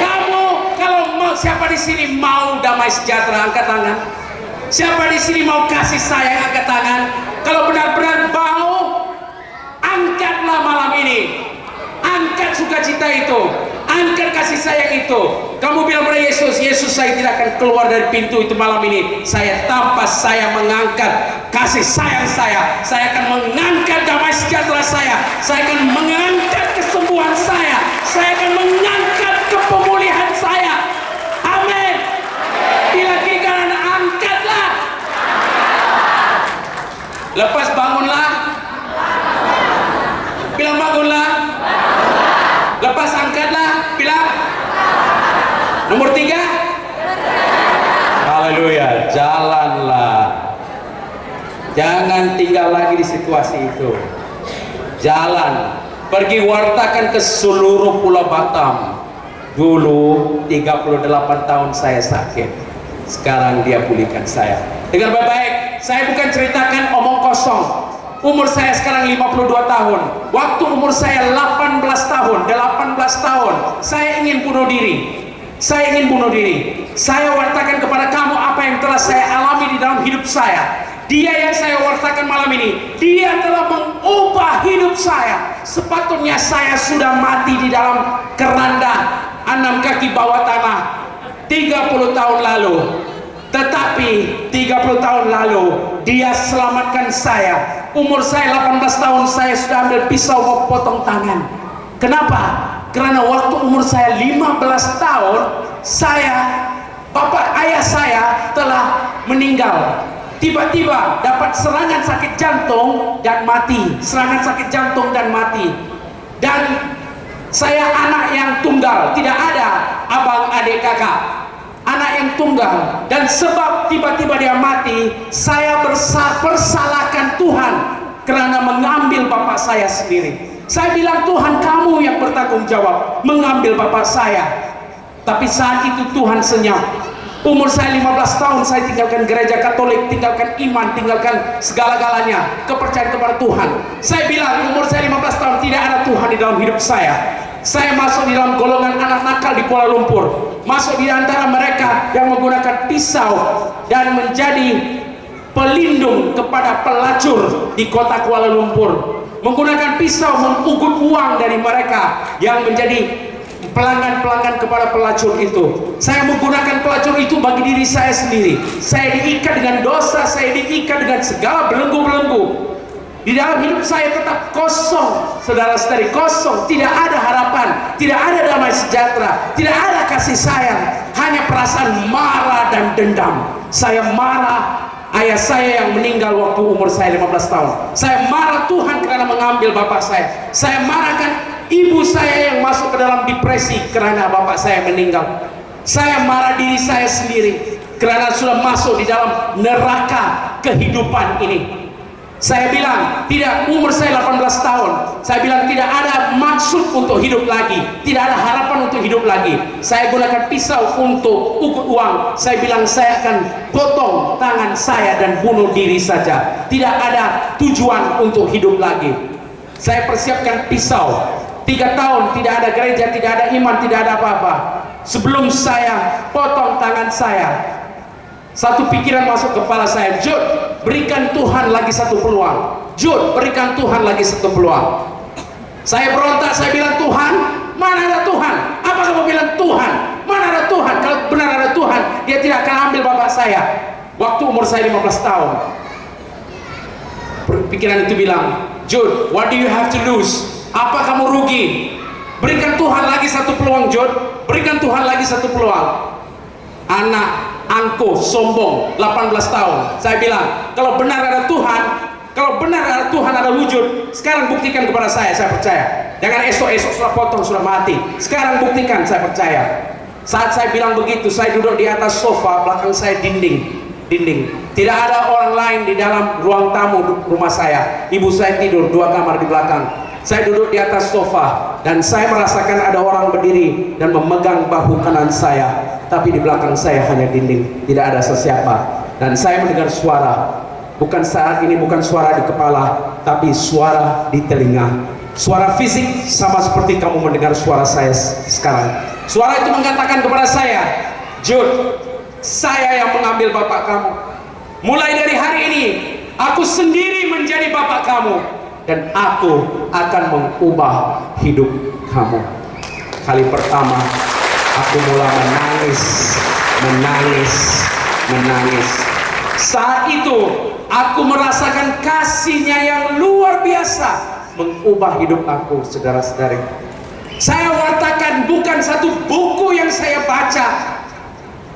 B: Kamu kalau mau, siapa di sini mau damai sejahtera, angkat tangan. Siapa di sini mau kasih sayang, angkat tangan. Kalau benar-benar mau, angkatlah malam ini. Angkat angkat sukacita itu, angkat kasih sayang itu. Kamu bilang pada Yesus, Yesus, saya tidak akan keluar dari pintu itu malam ini. Tanpa saya mengangkat kasih sayang saya akan mengangkat damai sejahtera saya akan mengangkat kesembuhan saya akan mengangkat kepemulihan saya. Amin. Bila kikanan angkatlah. Lepas bangunlah. Bilang bangunlah. Lepas angkatlah. Bilang. Nomor 3. Haleluya. Jalanlah. Jangan tinggal lagi di situasi itu. Jalan. Pergi wartakan ke seluruh Pulau Batam. Dulu 38 tahun saya sakit. Sekarang dia pulihkan saya. Dengar baik-baik. Saya bukan ceritakan omong kosong. Umur saya sekarang 52 tahun. Waktu umur saya 18 tahun, saya ingin bunuh diri. Saya wartakan kepada kamu apa yang telah saya alami di dalam hidup saya. Dia yang saya wartakan malam ini, dia telah mengubah hidup saya. Sepatutnya saya sudah mati di dalam keranda 6 kaki bawah tanah 30 tahun lalu. Tetapi 30 tahun lalu dia selamatkan saya. Umur saya 18 tahun, saya sudah ambil pisau mau potong tangan. Kenapa? Karena waktu umur saya 15 tahun, bapak ayah saya telah meninggal. Tiba-tiba dapat serangan sakit jantung dan mati. Dan saya anak yang tunggal, tidak ada abang adik kakak. Anak yang tunggal, dan sebab tiba-tiba dia mati, saya persalahkan Tuhan karena mengambil bapak saya sendiri. Saya bilang, Tuhan, kamu yang bertanggung jawab mengambil bapak saya. Tapi saat itu Tuhan senyap. Umur saya 15 tahun, saya tinggalkan gereja Katolik, tinggalkan iman, tinggalkan segala-galanya, kepercayaan kepada Tuhan. Saya bilang, umur saya 15 tahun, tidak ada Tuhan di dalam hidup saya. Saya masuk di dalam golongan anak nakal di Kuala Lumpur. Masuk di antara mereka yang menggunakan pisau dan menjadi pelindung kepada pelacur di kota Kuala Lumpur. Menggunakan pisau mengugut uang dari mereka yang menjadi pelanggan-pelanggan kepada pelacur itu. Saya menggunakan pelacur itu bagi diri saya sendiri. Saya diikat dengan dosa, saya diikat dengan segala belenggu-belenggu. Di dalam hidup saya tetap kosong, saudara-saudari, kosong. Tidak ada harapan, tidak ada damai sejahtera, tidak ada kasih sayang, hanya perasaan marah dan dendam. Saya marah ayah saya yang meninggal waktu umur saya 15 tahun. Saya marah Tuhan karena mengambil bapak saya. Saya marahkan ibu saya yang masuk ke dalam depresi karena bapak saya meninggal. Saya marah diri saya sendiri karena sudah masuk di dalam neraka kehidupan ini. Saya bilang, tidak, umur saya 18 tahun. Saya bilang tidak ada maksud untuk hidup lagi, tidak ada harapan untuk hidup lagi. Saya gunakan pisau untuk ugut uang. Saya bilang saya akan potong tangan saya dan bunuh diri saja. Tidak ada tujuan untuk hidup lagi. Saya persiapkan pisau. 3 tahun tidak ada gereja, tidak ada iman, tidak ada apa-apa. Sebelum saya potong tangan saya, satu pikiran masuk kepala saya, Jud, berikan Tuhan lagi satu peluang. Jud, berikan Tuhan lagi satu peluang. Saya berontak, saya bilang, Tuhan, mana ada Tuhan? Apa kamu bilang Tuhan? Mana ada Tuhan? Kalau benar ada Tuhan, dia tidak akan ambil bapak saya. Waktu umur saya 15 tahun. Pikiran itu bilang, Jud, what do you have to lose? Apa kamu rugi? Berikan Tuhan lagi satu peluang, Jud. Berikan Tuhan lagi satu peluang. Anak angkuh, sombong, 18 tahun. Saya bilang, kalau benar ada Tuhan, kalau benar ada Tuhan, ada wujud, sekarang buktikan kepada saya percaya. Jangan esok-esok sudah potong, sudah mati. Sekarang buktikan, saya percaya. Saat saya bilang begitu, saya duduk di atas sofa, belakang saya dinding. Tidak ada orang lain di dalam ruang tamu rumah saya. Ibu saya tidur 2 kamar di belakang. Saya duduk di atas sofa dan saya merasakan ada orang berdiri dan memegang bahu kanan saya. Tapi di belakang saya hanya dinding, tidak ada sesiapa. Dan saya mendengar suara. Bukan saat ini, bukan suara di kepala, tapi suara di telinga. Suara fisik sama seperti kamu mendengar suara saya sekarang. Suara itu mengatakan kepada saya, Jud, saya yang mengambil bapak kamu. Mulai dari hari ini, aku sendiri menjadi bapak kamu. dan aku akan mengubah hidup kamu. Kali pertama aku mulai menangis. Saat itu aku merasakan kasih-Nya yang luar biasa mengubah hidup aku, saudara-saudari. Saya wartakan bukan satu buku yang saya baca,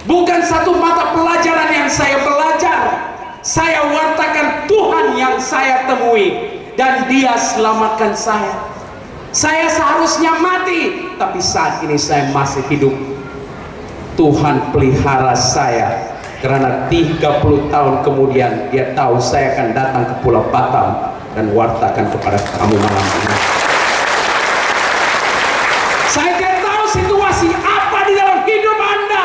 B: bukan satu mata pelajaran yang saya belajar. Saya wartakan Tuhan yang saya temui, dan Dia selamatkan saya. Saya seharusnya mati, tapi saat ini saya masih hidup. Tuhan pelihara saya, karena 30 tahun kemudian Dia tahu saya akan datang ke Pulau Batam dan wartakan kepada kamu malam ini. Saya tidak tahu situasi apa di dalam hidup Anda.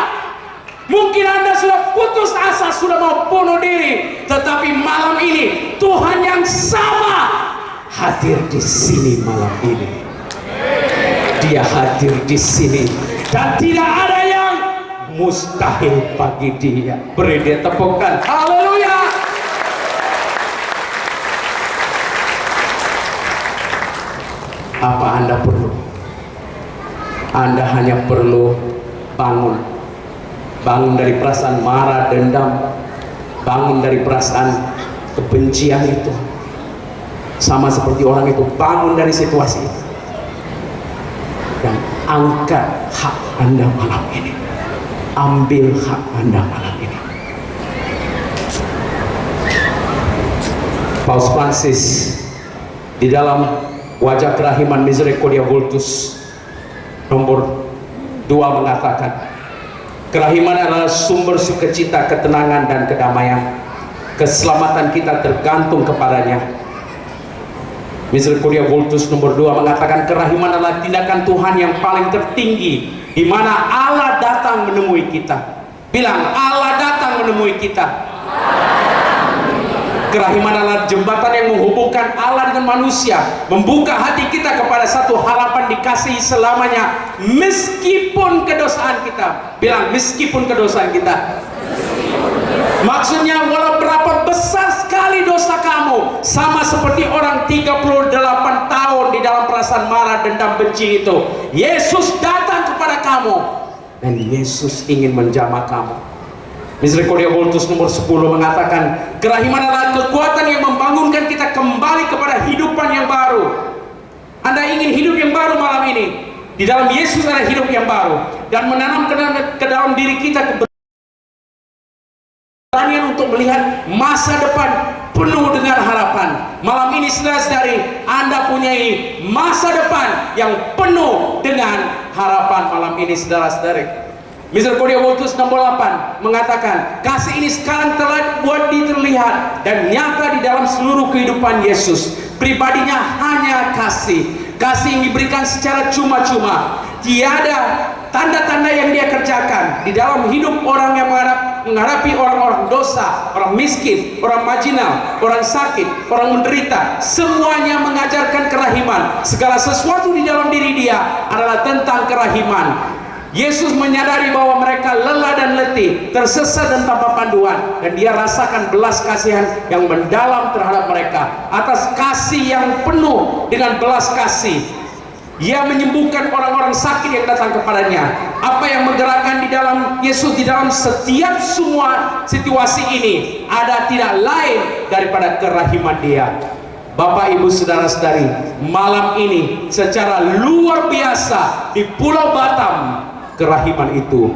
B: Mungkin Anda sudah putus asa, sudah mau bunuh diri, tetapi malam ini Tuhan yang sama hadir di sini malam ini. Dia hadir di sini, dan tidak ada yang mustahil bagi Dia. Beri Dia tepukan. Haleluya. Apa Anda perlu? Anda hanya perlu bangun dari perasaan marah, dendam, bangun dari perasaan kebencian itu. Sama seperti orang itu, bangun dari situasi itu dan angkat hak Anda malam ini. Ambil hak Anda malam ini. Paus Francis di dalam Wajah Kerahiman Misericordia Vultus nomor 2 mengatakan, kerahiman adalah sumber sukacita, ketenangan, dan kedamaian. Keselamatan kita tergantung kepadanya. Misericordia Vultus nomor 2 mengatakan, kerahiman adalah tindakan Tuhan yang paling tertinggi, di mana Allah datang menemui kita. Bilang, Allah datang menemui kita. Kerahiman adalah jembatan yang menghubungkan Allah dengan manusia, membuka hati kita kepada satu harapan dikasihi selamanya, meskipun kedosaan kita. Bilang, meskipun kedosaan kita. Maksudnya, walau berapa besar sekali dosa kamu, sama seperti orang 38 tahun di dalam perasaan marah, dendam, benci itu, Yesus datang kepada kamu dan Yesus ingin menjamah kamu. Misericordia Vultus nomor 10 mengatakan, kerahiman adalah kekuatan yang membangunkan kita kembali kepada kehidupan yang baru. Anda ingin hidup yang baru malam ini? Di dalam Yesus ada hidup yang baru, dan menanam ke dalam diri kita keberanian untuk melihat masa depan penuh dengan harapan. Malam ini, saudara-saudari, Anda punyai masa depan yang penuh dengan harapan malam ini, saudara-saudari. Misericordia Vultus nomor 8 mengatakan, kasih ini sekarang telah buat terlihat dan nyata di dalam seluruh kehidupan Yesus. Pribadinya hanya kasih yang diberikan secara cuma-cuma. Tiada tanda-tanda yang Dia kerjakan di dalam hidup orang yang menghadapi orang-orang dosa, orang miskin, orang marginal, orang sakit, orang menderita. Semuanya mengajarkan kerahiman. Segala sesuatu di dalam diri Dia adalah tentang kerahiman. Yesus menyadari bahwa mereka lelah dan letih, tersesat dan tanpa panduan, dan Dia rasakan belas kasihan yang mendalam terhadap mereka. Atas kasih yang penuh dengan belas kasih, Dia menyembuhkan orang-orang sakit yang datang kepadanya. Apa yang menggerakkan di dalam Yesus di dalam setiap semua situasi ini ada tidak lain daripada kerahiman Dia. Bapak, Ibu, saudara-saudari, malam ini secara luar biasa di Pulau Batam, kerahiman itu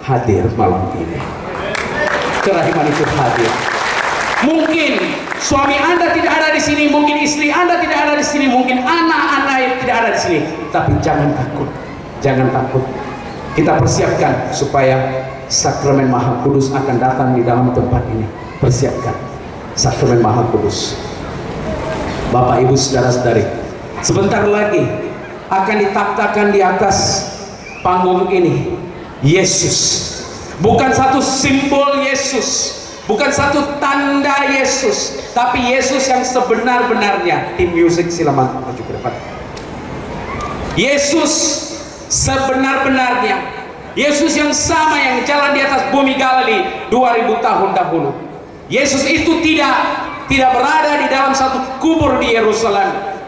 B: hadir malam ini. Kerahiman itu hadir. Mungkin suami Anda tidak ada di sini, mungkin istri Anda tidak ada di sini, mungkin anak-anak tidak ada di sini. Tapi jangan takut, jangan takut. Kita persiapkan supaya sakramen Maha Kudus akan datang di dalam tempat ini. Persiapkan sakramen Maha Kudus. Bapak, Ibu, saudara-saudari, sebentar lagi akan ditampakkan di atas panggung ini Yesus. Bukan satu simbol Yesus, bukan satu tanda Yesus, tapi Yesus yang sebenar-benarnya. Tim musik silakan maju ke depan. Yesus sebenar-benarnya, Yesus yang sama yang jalan di atas bumi Galilea 2000 tahun dahulu. Yesus itu tidak tidak berada di dalam satu kubur di Yerusalem.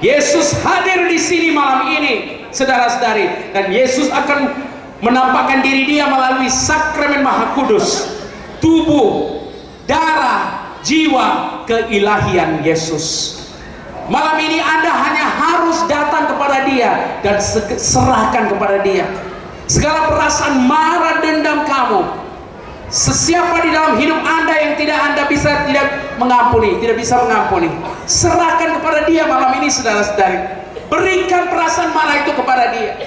B: Yesus hadir di sini malam ini, saudara-saudari, dan Yesus akan menampakkan diri Dia melalui sakramen Maha Kudus, tubuh, darah, jiwa, keilahian Yesus. Malam ini Anda hanya harus datang kepada Dia dan serahkan kepada Dia segala perasaan marah dendam kamu, sesiapa di dalam hidup Anda yang tidak bisa mengampuni, serahkan kepada Dia malam ini, saudara-saudari. Berikan perasaan marah itu kepada Dia,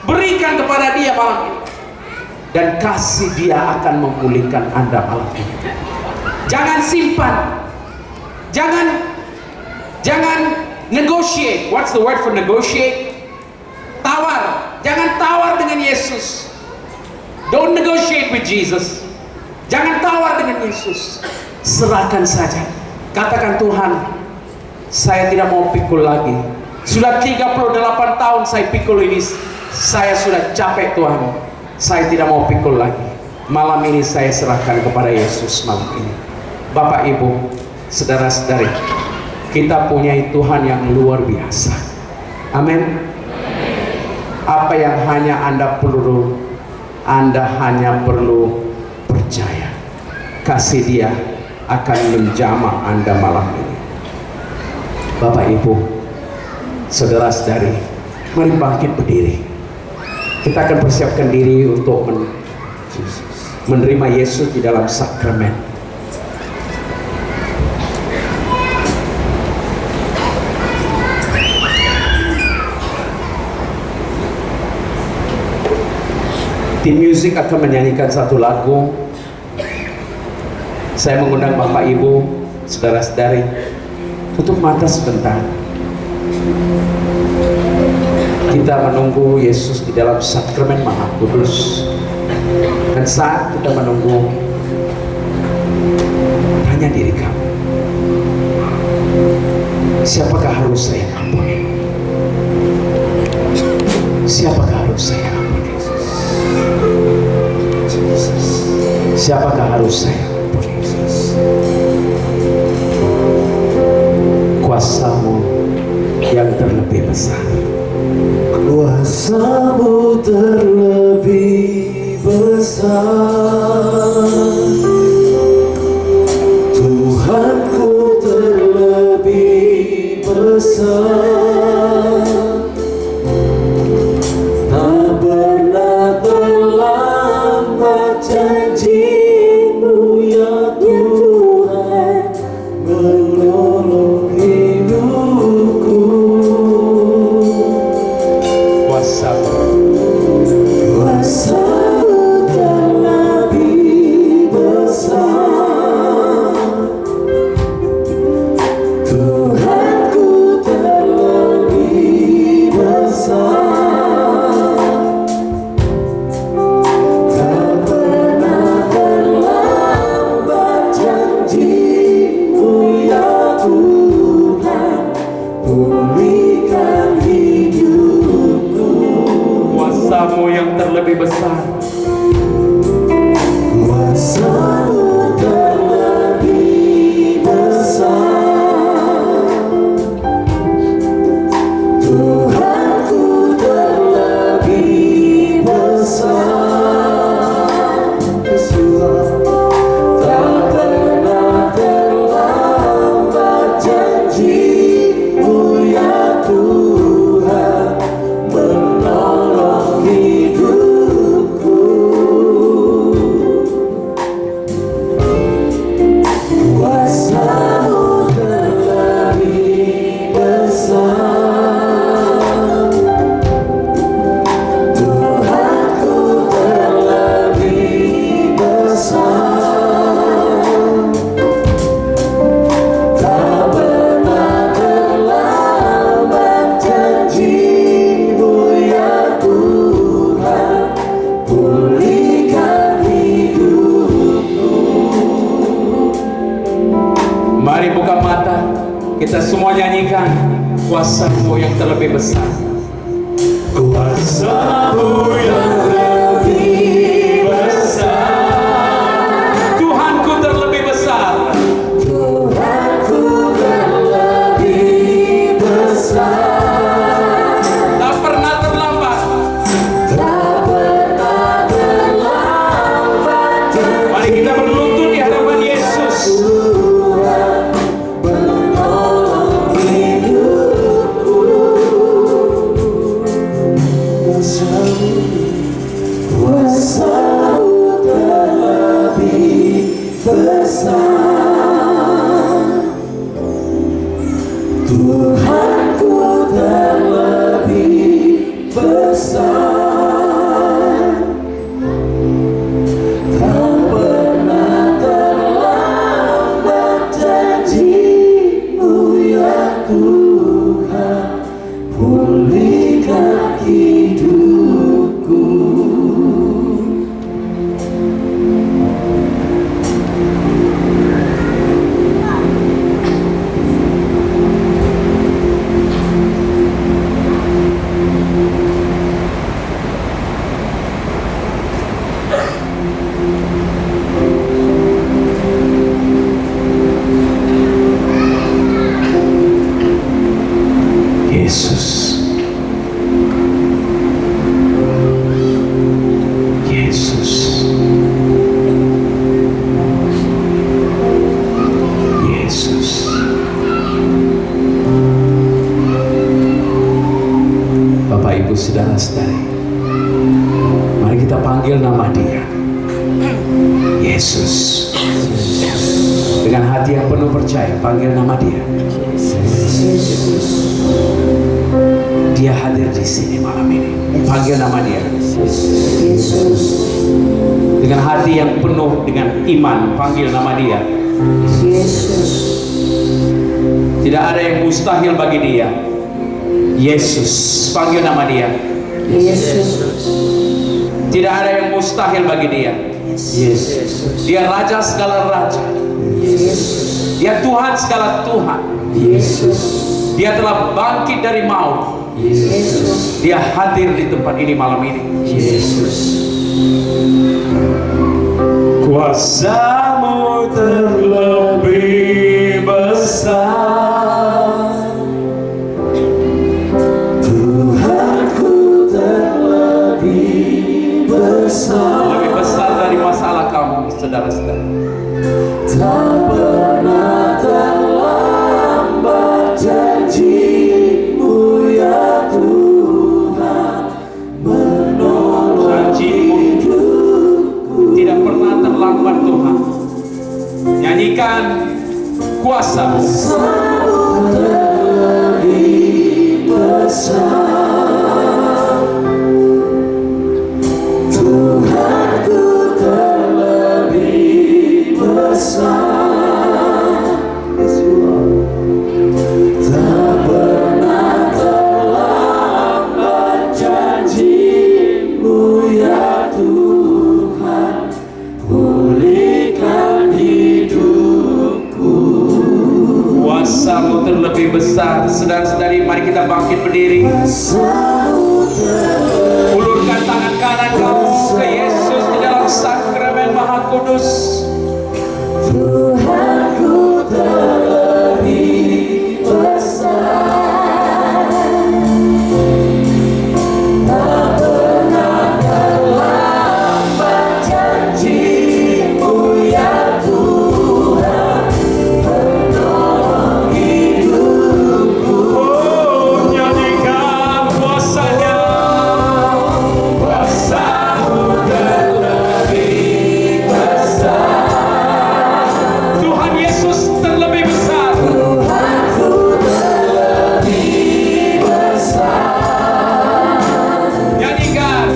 B: berikan kepada Dia malam ini, dan kasih Dia akan memulihkan Anda malam ini. Jangan simpan, jangan negotiate. What's the word for negotiate? Tawar. Jangan tawar dengan Yesus. Don't negotiate with Jesus. Jangan tawar dengan Yesus. Serahkan saja. Katakan, Tuhan, saya tidak mau pikul lagi. Sudah 38 tahun saya pikul ini. Saya sudah capek, Tuhan. Saya tidak mau pikul lagi. Malam ini saya serahkan kepada Yesus malam ini. Bapak, Ibu, saudara-saudari, kita punya Tuhan yang luar biasa. Amin. Apa yang hanya Anda hanya perlu percaya. Kasih Dia akan menjamah Anda malam ini. Bapak, Ibu, saudara-saudari, mari bangkit berdiri. Kita akan persiapkan diri untuk menerima Yesus di dalam sakramen. Tim musik akan menyanyikan satu lagu. Saya mengundang Bapak, Ibu, saudara-saudari, tutup mata sebentar. Kita menunggu Yesus di dalam sakramen Maha Kudus. Dan saat kita menunggu, tanya diri kamu, siapakah harus saya ampuni? Siapakah harus saya ampuni? Siapakah harus saya ampuni? Kuasa-Mu yang terlebih besar.
C: Kuasa-Mu terlebih besar, Tuhanku terlebih besar. Tak pernah terlambat janji-Mu ya Tuhan, menolong hidupku. Kuasa-Mu terlebih besar, Tuhanku terlebih besar. Tak pernah terlambat janji-Mu ya Tuhan, pulihkan hidupku.
B: Kuasa-Mu yang terlebih besar.
C: Kuasa-Mu terlebih besar, Tuhanku terlebih besar. Tak pernah terlambat janji-Mu ya Tuhan, menolong hidupku. Kuasa-Mu terlebih besar, Tuhanku terlebih besar. Tak pernah terlambat janji-Mu ya Tuhan, pulihkan hidupku.
B: Mari buka mata, kita semua nyanyikan kuasa-Mu yang terlebih besar.
C: Kuasa-Mu yang lebih besar,
B: Tuhanku terlebih besar.
C: Tuhan
B: Panggil nama Dia, Yesus. Dengan hati yang penuh percaya, panggil nama Dia. Dia hadir di sini malam ini. Panggil nama Dia. Dengan hati yang penuh dengan iman, panggil nama Dia. Tidak ada yang mustahil bagi Dia. Yesus, panggil nama Dia. Tidak ada yang mustahil bagi Dia. Dia Raja segala raja. Dia Tuhan segala Tuhan. Dia telah bangkit dari maut. Dia hadir di tempat ini malam ini. Kuasa-Mu terlebih besar, Tuhanku terlebih besar, lebih besar dari masalah kamu, saudara-saudara. Tak pernah terlambat janji-Mu ya Tuhan, menolong hidupku. Tidak pernah terlambat Tuhan. Nyanyikan kuasa-Mu terlebih besar, Tuhanku terlebih besar. Tak pernah terlambat janji-Mu ya Tuhan, pulihkan hidupku. Kuasa-Mu terlebih besar. Saudara-saudari, mari kita bangkit berdiri. Ulurkan tangan kanan kamu ke Yesus di dalam sakramen Maha Kudus. Tuhanku terlebih besar, tak pernah terlambat janji-Mu ya Tuhan, menolong hidupku. Oh, nyanyikan kuasa-Nya. Kuasa-Mu terlebih besar, Tuhan Yesus terlebih besar. Tuhanku terlebih besar. Nyanyikan.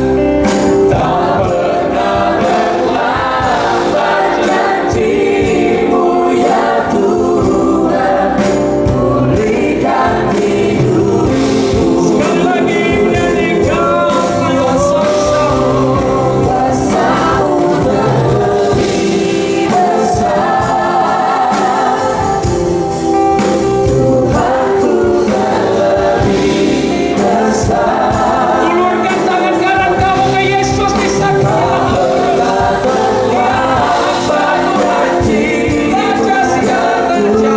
B: Tak pernah terlambat janji-Mu ya Tuhan, pulihkan hidupku. Sekali lagi nyanyikan. Kuasa-Mu terlebih besar, Tuhanku terlebih besar. Ulurkan tangan kanan kamu ke Yesus di sakramen. Raja segala raja,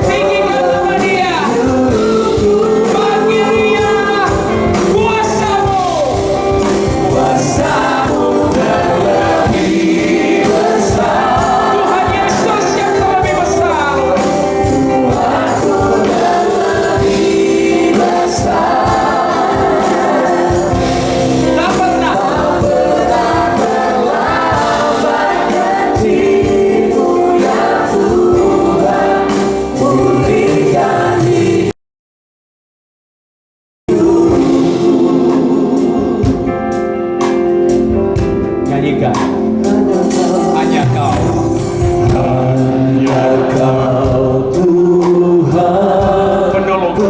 B: tinggikan nama Dia, panggil Dia. Kuasa-Mu, kuasa-Mu terlebih besar, Tuhan Yesus yang terlebih besar. Tuhanku terlebih besar, tak pernah terlambat janji-Mu ya Tuhan, pulihkan hidupku. Nyanyikan. Hanya Kau. Hanya Kau Tuhan, penolongku,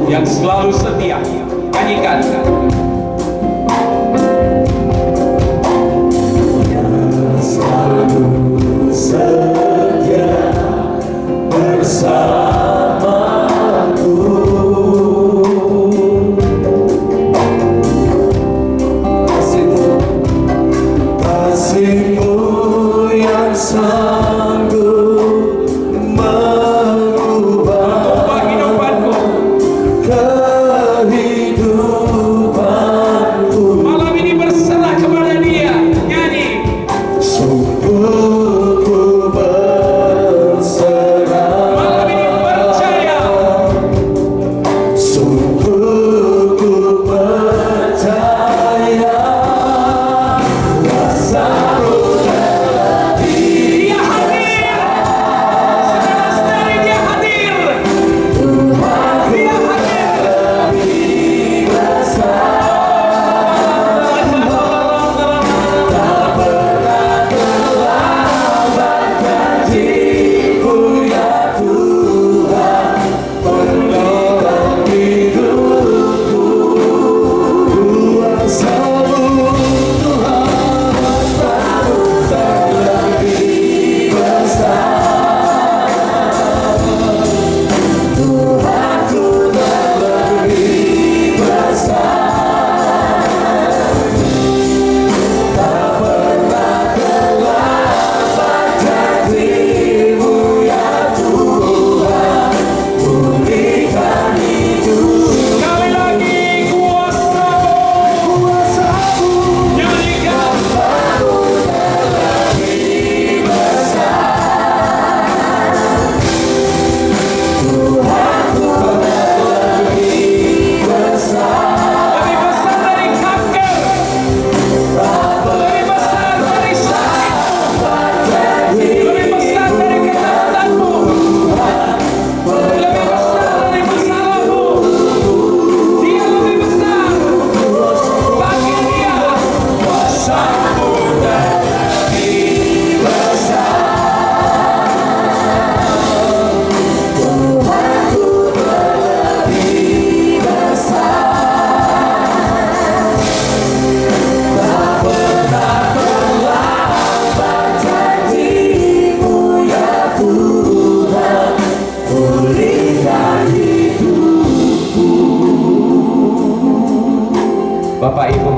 B: yang selalu setia. Nyanyikan. Selalu setia bersamaku. Kasih-Mu yang sanggup mengubah hidupanku, kehidupanku. Malam ini berserah kepada Dia. Nyanyi. Sungguh ku Bapak Ibu,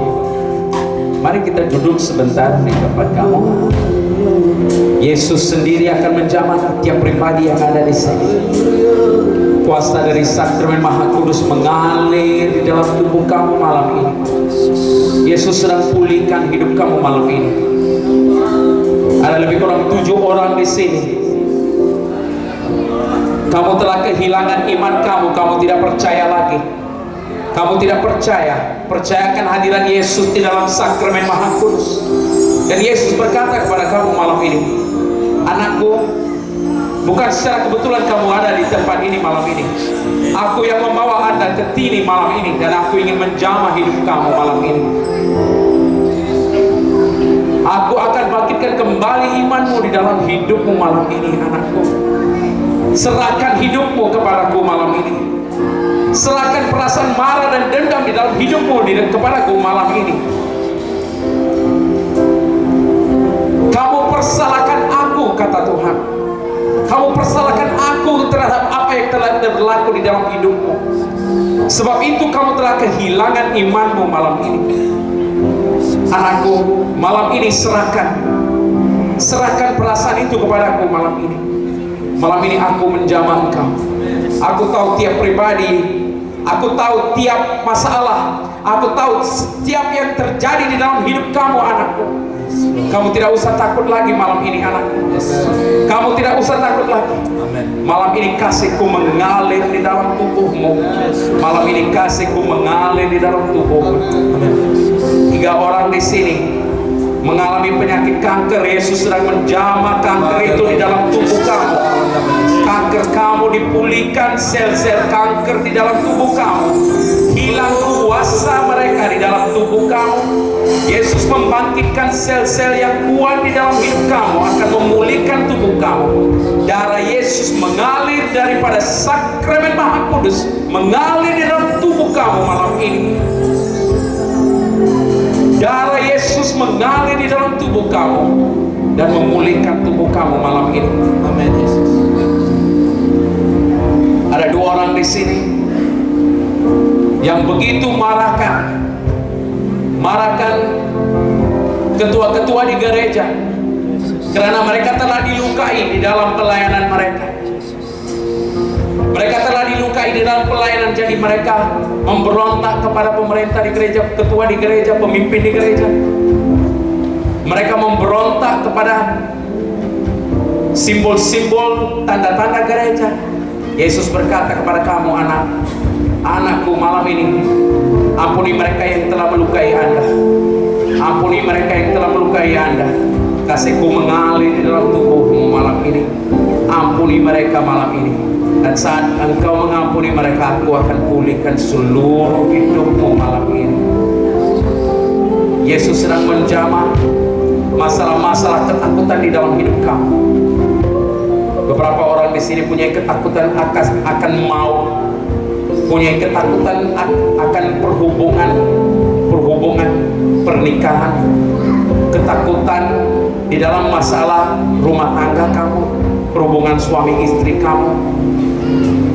B: mari kita duduk sebentar di tempat kamu. Yesus sendiri akan menjamah tiap pribadi yang ada di sini. Kuasa dari Sakramen Maha Kudus mengalir di dalam tubuh kamu malam ini. Yesus sedang pulihkan hidup kamu malam ini. Ada lebih kurang 7 orang di sini. Kamu telah kehilangan iman kamu, kamu tidak percaya lagi. Kamu tidak percaya. Percayakan hadiran Yesus di dalam Sakramen Maha Kudus. Dan Yesus berkata kepada kamu malam ini, anakku, bukan secara kebetulan kamu ada di tempat ini malam ini. Aku yang membawa Anda ke sini malam ini, dan aku ingin menjamah hidup kamu malam ini. Aku akan bangkitkan kembali imanmu di dalam hidupmu malam ini, anakku. Serahkan hidupmu kepadaku malam ini. Serahkan perasaan marah dan dendam di dalam hidupmu kepadaku malam ini. Kamu persalahkan aku, kata Tuhan. Kamu persalahkan aku terhadap apa yang telah berlaku di dalam hidupmu. Sebab itu kamu telah kehilangan imanmu malam ini. Anakku, malam ini serahkan perasaan itu kepadaku malam ini. Malam ini aku menjamah engkau. Aku tahu tiap pribadi, aku tahu tiap masalah, aku tahu setiap yang terjadi di dalam hidup kamu, anakku. Kamu tidak usah takut lagi malam ini, anakku. Kamu tidak usah takut lagi. Malam ini kasihku mengalir di dalam tubuhmu. Malam ini kasihku mengalir di dalam tubuhmu. 3 orang di sini mengalami penyakit kanker. Yesus sedang menjamah kanker itu di dalam tubuh kamu. Kanker kamu dipulihkan, sel-sel kanker di dalam tubuh kamu hilang kuasa mereka di dalam tubuh kamu. Yesus membangkitkan sel-sel yang kuat di dalam hidup kamu, akan memulihkan tubuh kamu. Darah Yesus mengalir daripada Sakramen Maha Kudus, mengalir di dalam tubuh kamu malam ini. Darah Yesus mengalir di dalam tubuh kamu dan memulihkan tubuh kamu malam ini. Amin, Yesus. Ada 2 orang di sini yang begitu marahkan ketua-ketua di gereja karena mereka telah dilukai di dalam pelayanan mereka. Mereka telah dilukai di dalam pelayanan, jadi mereka memberontak kepada pemerintah di gereja, ketua di gereja, pemimpin di gereja. Mereka memberontak kepada simbol-simbol, tanda-tanda gereja. Yesus berkata kepada kamu, anakku, malam ini ampuni mereka yang telah melukai Anda. Ampuni mereka yang telah melukai Anda. Kasihku mengalir di dalam tubuhmu malam ini. Ampuni mereka malam ini. Dan saat engkau mengampuni mereka, aku akan pulihkan seluruh hidupmu malam ini. Yesus sedang menjamah masalah-masalah ketakutan di dalam hidup kamu. Beberapa orang di sini punya ketakutan akan maut, punya ketakutan akan perhubungan, pernikahan, ketakutan di dalam masalah rumah tangga kamu, perhubungan suami istri kamu,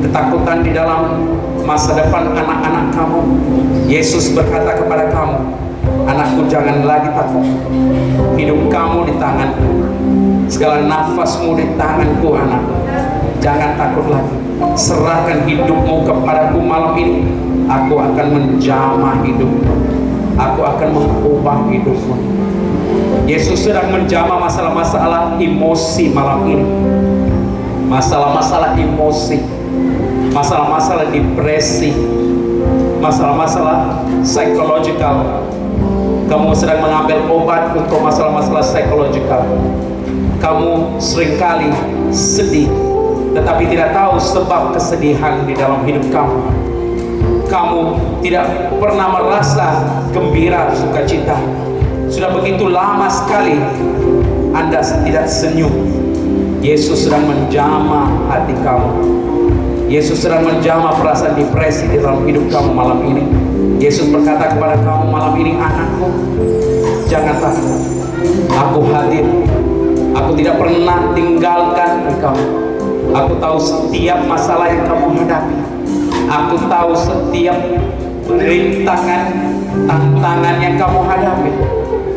B: ketakutan di dalam masa depan anak-anak kamu. Yesus berkata kepada kamu, anakku, jangan lagi takut. Hidup kamu di tanganku, segala nafasmu di tanganku, anakku. Jangan takut lagi. Serahkan hidupmu kepadaku malam ini. Aku akan menjamah hidupmu. Aku akan mengubah hidupmu. Yesus sedang menjamah masalah-masalah emosi malam ini. Masalah-masalah emosi, masalah-masalah depresi, masalah-masalah psikologikal. Kamu sedang mengambil obat untuk masalah-masalah psikologikal. Kamu seringkali sedih, tetapi tidak tahu sebab kesedihan di dalam hidup kamu. Kamu tidak pernah merasa gembira, sukacita. Sudah begitu lama sekali Anda tidak senyum. Yesus sedang menjamah hati kamu. Yesus sedang menjamah perasaan depresi di dalam hidup kamu malam ini. Yesus berkata kepada kamu malam ini, anakku, jangan takut. Aku hadir. Aku tidak pernah tinggalkan engkau. Aku tahu setiap masalah yang kamu hadapi. Aku tahu setiap rintangan tantangan yang kamu hadapi.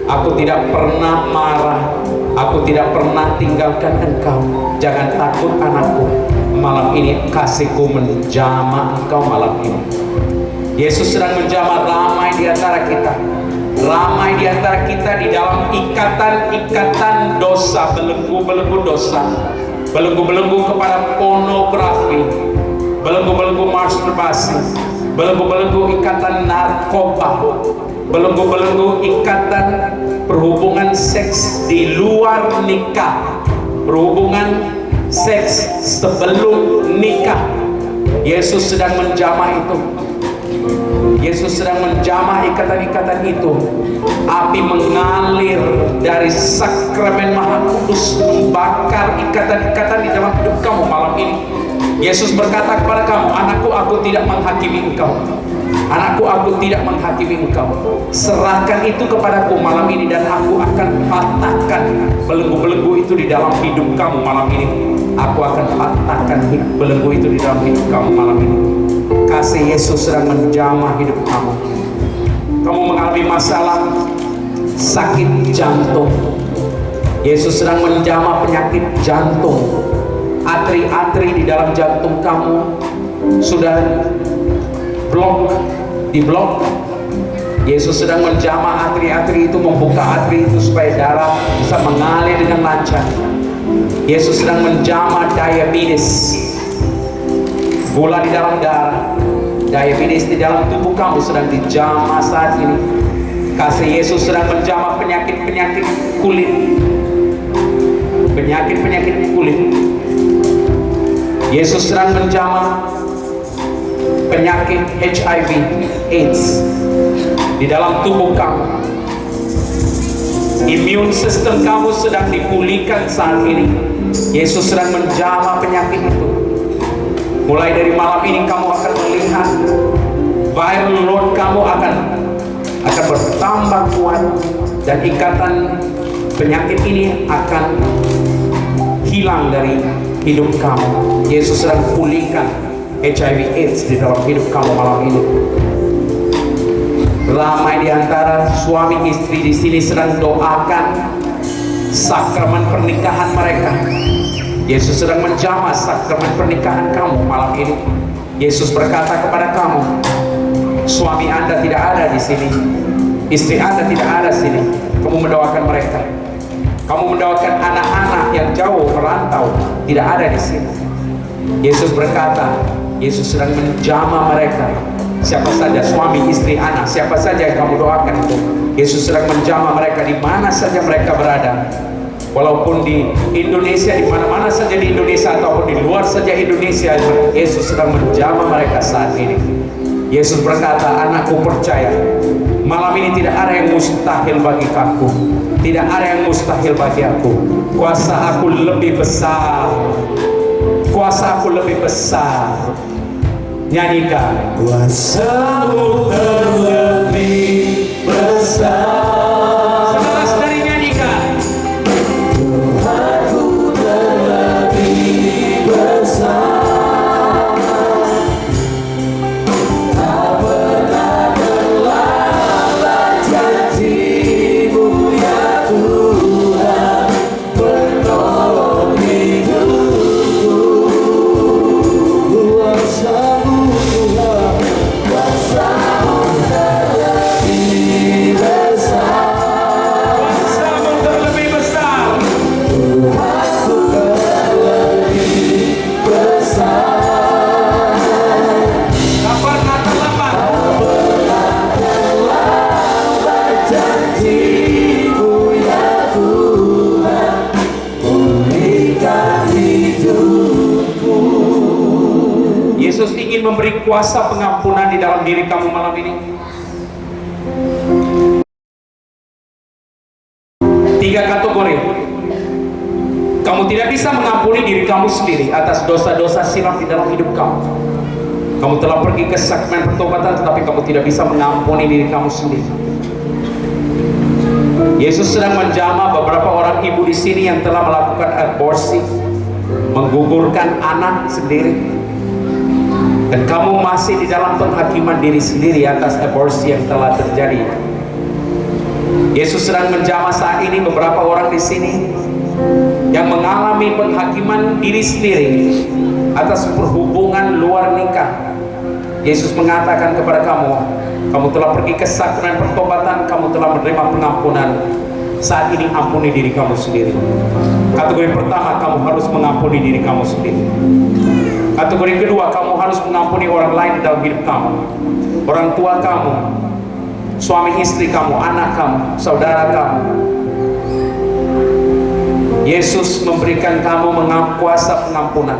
B: Aku tidak pernah marah, aku tidak pernah tinggalkan engkau. Jangan takut anakku, malam ini kasihku menjamah engkau malam ini. Yesus sedang menjamah ramai di antara kita. Ramai di antara kita di dalam ikatan-ikatan dosa, belenggu-belenggu dosa, belenggu-belenggu kepada pornografi, belenggu-belenggu masturbasi, belenggu-belenggu ikatan narkoba, belenggu-belenggu ikatan perhubungan seks di luar nikah, perhubungan seks sebelum nikah. Yesus sedang menjamah itu. Yesus sedang menjamah ikatan-ikatan itu. Api mengalir dari sakramen Maha Kudus, membakar ikatan-ikatan di dalam hidup kamu malam ini. Yesus berkata kepada kamu, anakku, aku tidak menghakimi engkau. Anakku, aku tidak menghakimi engkau. Serahkan itu kepadaku malam ini, dan aku akan patahkan belenggu-belenggu itu di dalam hidup kamu malam ini. Aku akan patahkan belenggu itu di dalam hidup kamu malam ini. Kasih Yesus sedang menjamah hidup kamu. Kamu mengalami masalah sakit jantung. Yesus sedang menjamah penyakit jantung. Atri-atri di dalam jantung kamu sudah diblok. Yesus sedang menjamah atri-atri itu, membuka atri itu supaya darah bisa mengalir dengan lancar. Yesus sedang menjamah diabetes, gula di dalam darah, diabetes di dalam tubuh kamu sedang dijamah saat ini. Kasih Yesus sedang menjamah penyakit-penyakit kulit, penyakit-penyakit kulit. Yesus sedang menjamah penyakit HIV, AIDS di dalam tubuh kamu. Imun sistem kamu sedang dipulihkan saat ini. Yesus sedang menjamah penyakit itu. Mulai dari malam ini kamu akan melihat viral load kamu akan bertambah kuat, dan ikatan penyakit ini akan hilang dari hidup kamu. Yesus sedang pulihkan HIV AIDS di dalam hidup kamu malam ini. Ramai di antara suami istri di sini sedang doakan sakramen pernikahan mereka. Yesus sedang menjamah sakramen pernikahan kamu malam ini. Yesus berkata kepada kamu, suami Anda tidak ada di sini, istri Anda tidak ada di sini. Kamu mendoakan mereka. Kamu mendoakan anak-anak yang jauh merantau, tidak ada di sini. Yesus berkata, Yesus sedang menjamah mereka. Siapa saja, suami, istri, anak, siapa saja yang kamu doakan itu, Yesus sedang menjamah mereka di mana saja mereka berada. Walaupun di Indonesia, di mana-mana saja di Indonesia ataupun di luar saja Indonesia, Yesus sedang menjamah mereka saat ini. Yesus berkata, anakku percaya, malam ini tidak ada yang mustahil bagi aku. Tidak ada yang mustahil bagi aku. Kuasa aku lebih besar. Kuasa aku lebih besar. Nyanyikan.
C: Kuasamu terlebih besar.
B: Sekelas dari nyanyikan.
C: Tuhanku terlebih besar. Tak pernah terlambat janji-Mu ya Tuhan, penolong hidupku. Kuasamu Tuhan, kuasamu terlebih besar.
B: Kuasamu terlebih besar.
C: Tuhanku terlebih besar.
B: Tak pernah terlambat.
C: Janji-Mu ya Tuhan, pulihkan hidupku.
B: Yesus ingin memberi kuasa pengampunan di dalam diri kamu malam ini. 3 kategori. Kamu tidak bisa mengampuni diri kamu sendiri atas dosa-dosa silap di dalam hidup kamu. Kamu telah pergi ke sakramen pertobatan, tetapi kamu tidak bisa mengampuni diri kamu sendiri. Yesus sedang menjamah beberapa orang ibu di sini yang telah melakukan aborsi, menggugurkan anak sendiri. dan kamu masih di dalam penghakiman diri sendiri atas aborsi yang telah terjadi. Yesus sedang menjamah saat ini beberapa orang di sini yang mengalami penghakiman diri sendiri atas perhubungan luar nikah. Yesus mengatakan kepada kamu, kamu telah pergi ke sakramen pertobatan, kamu telah menerima pengampunan. Saat ini ampuni diri kamu sendiri. Kategori pertama, kamu harus mengampuni diri kamu sendiri. Kategori kedua, kamu harus mengampuni orang lain di dalam hidup kamu. Orang tua kamu, suami istri kamu, anak kamu, saudara kamu. Yesus memberikan kamu kuasa pengampunan.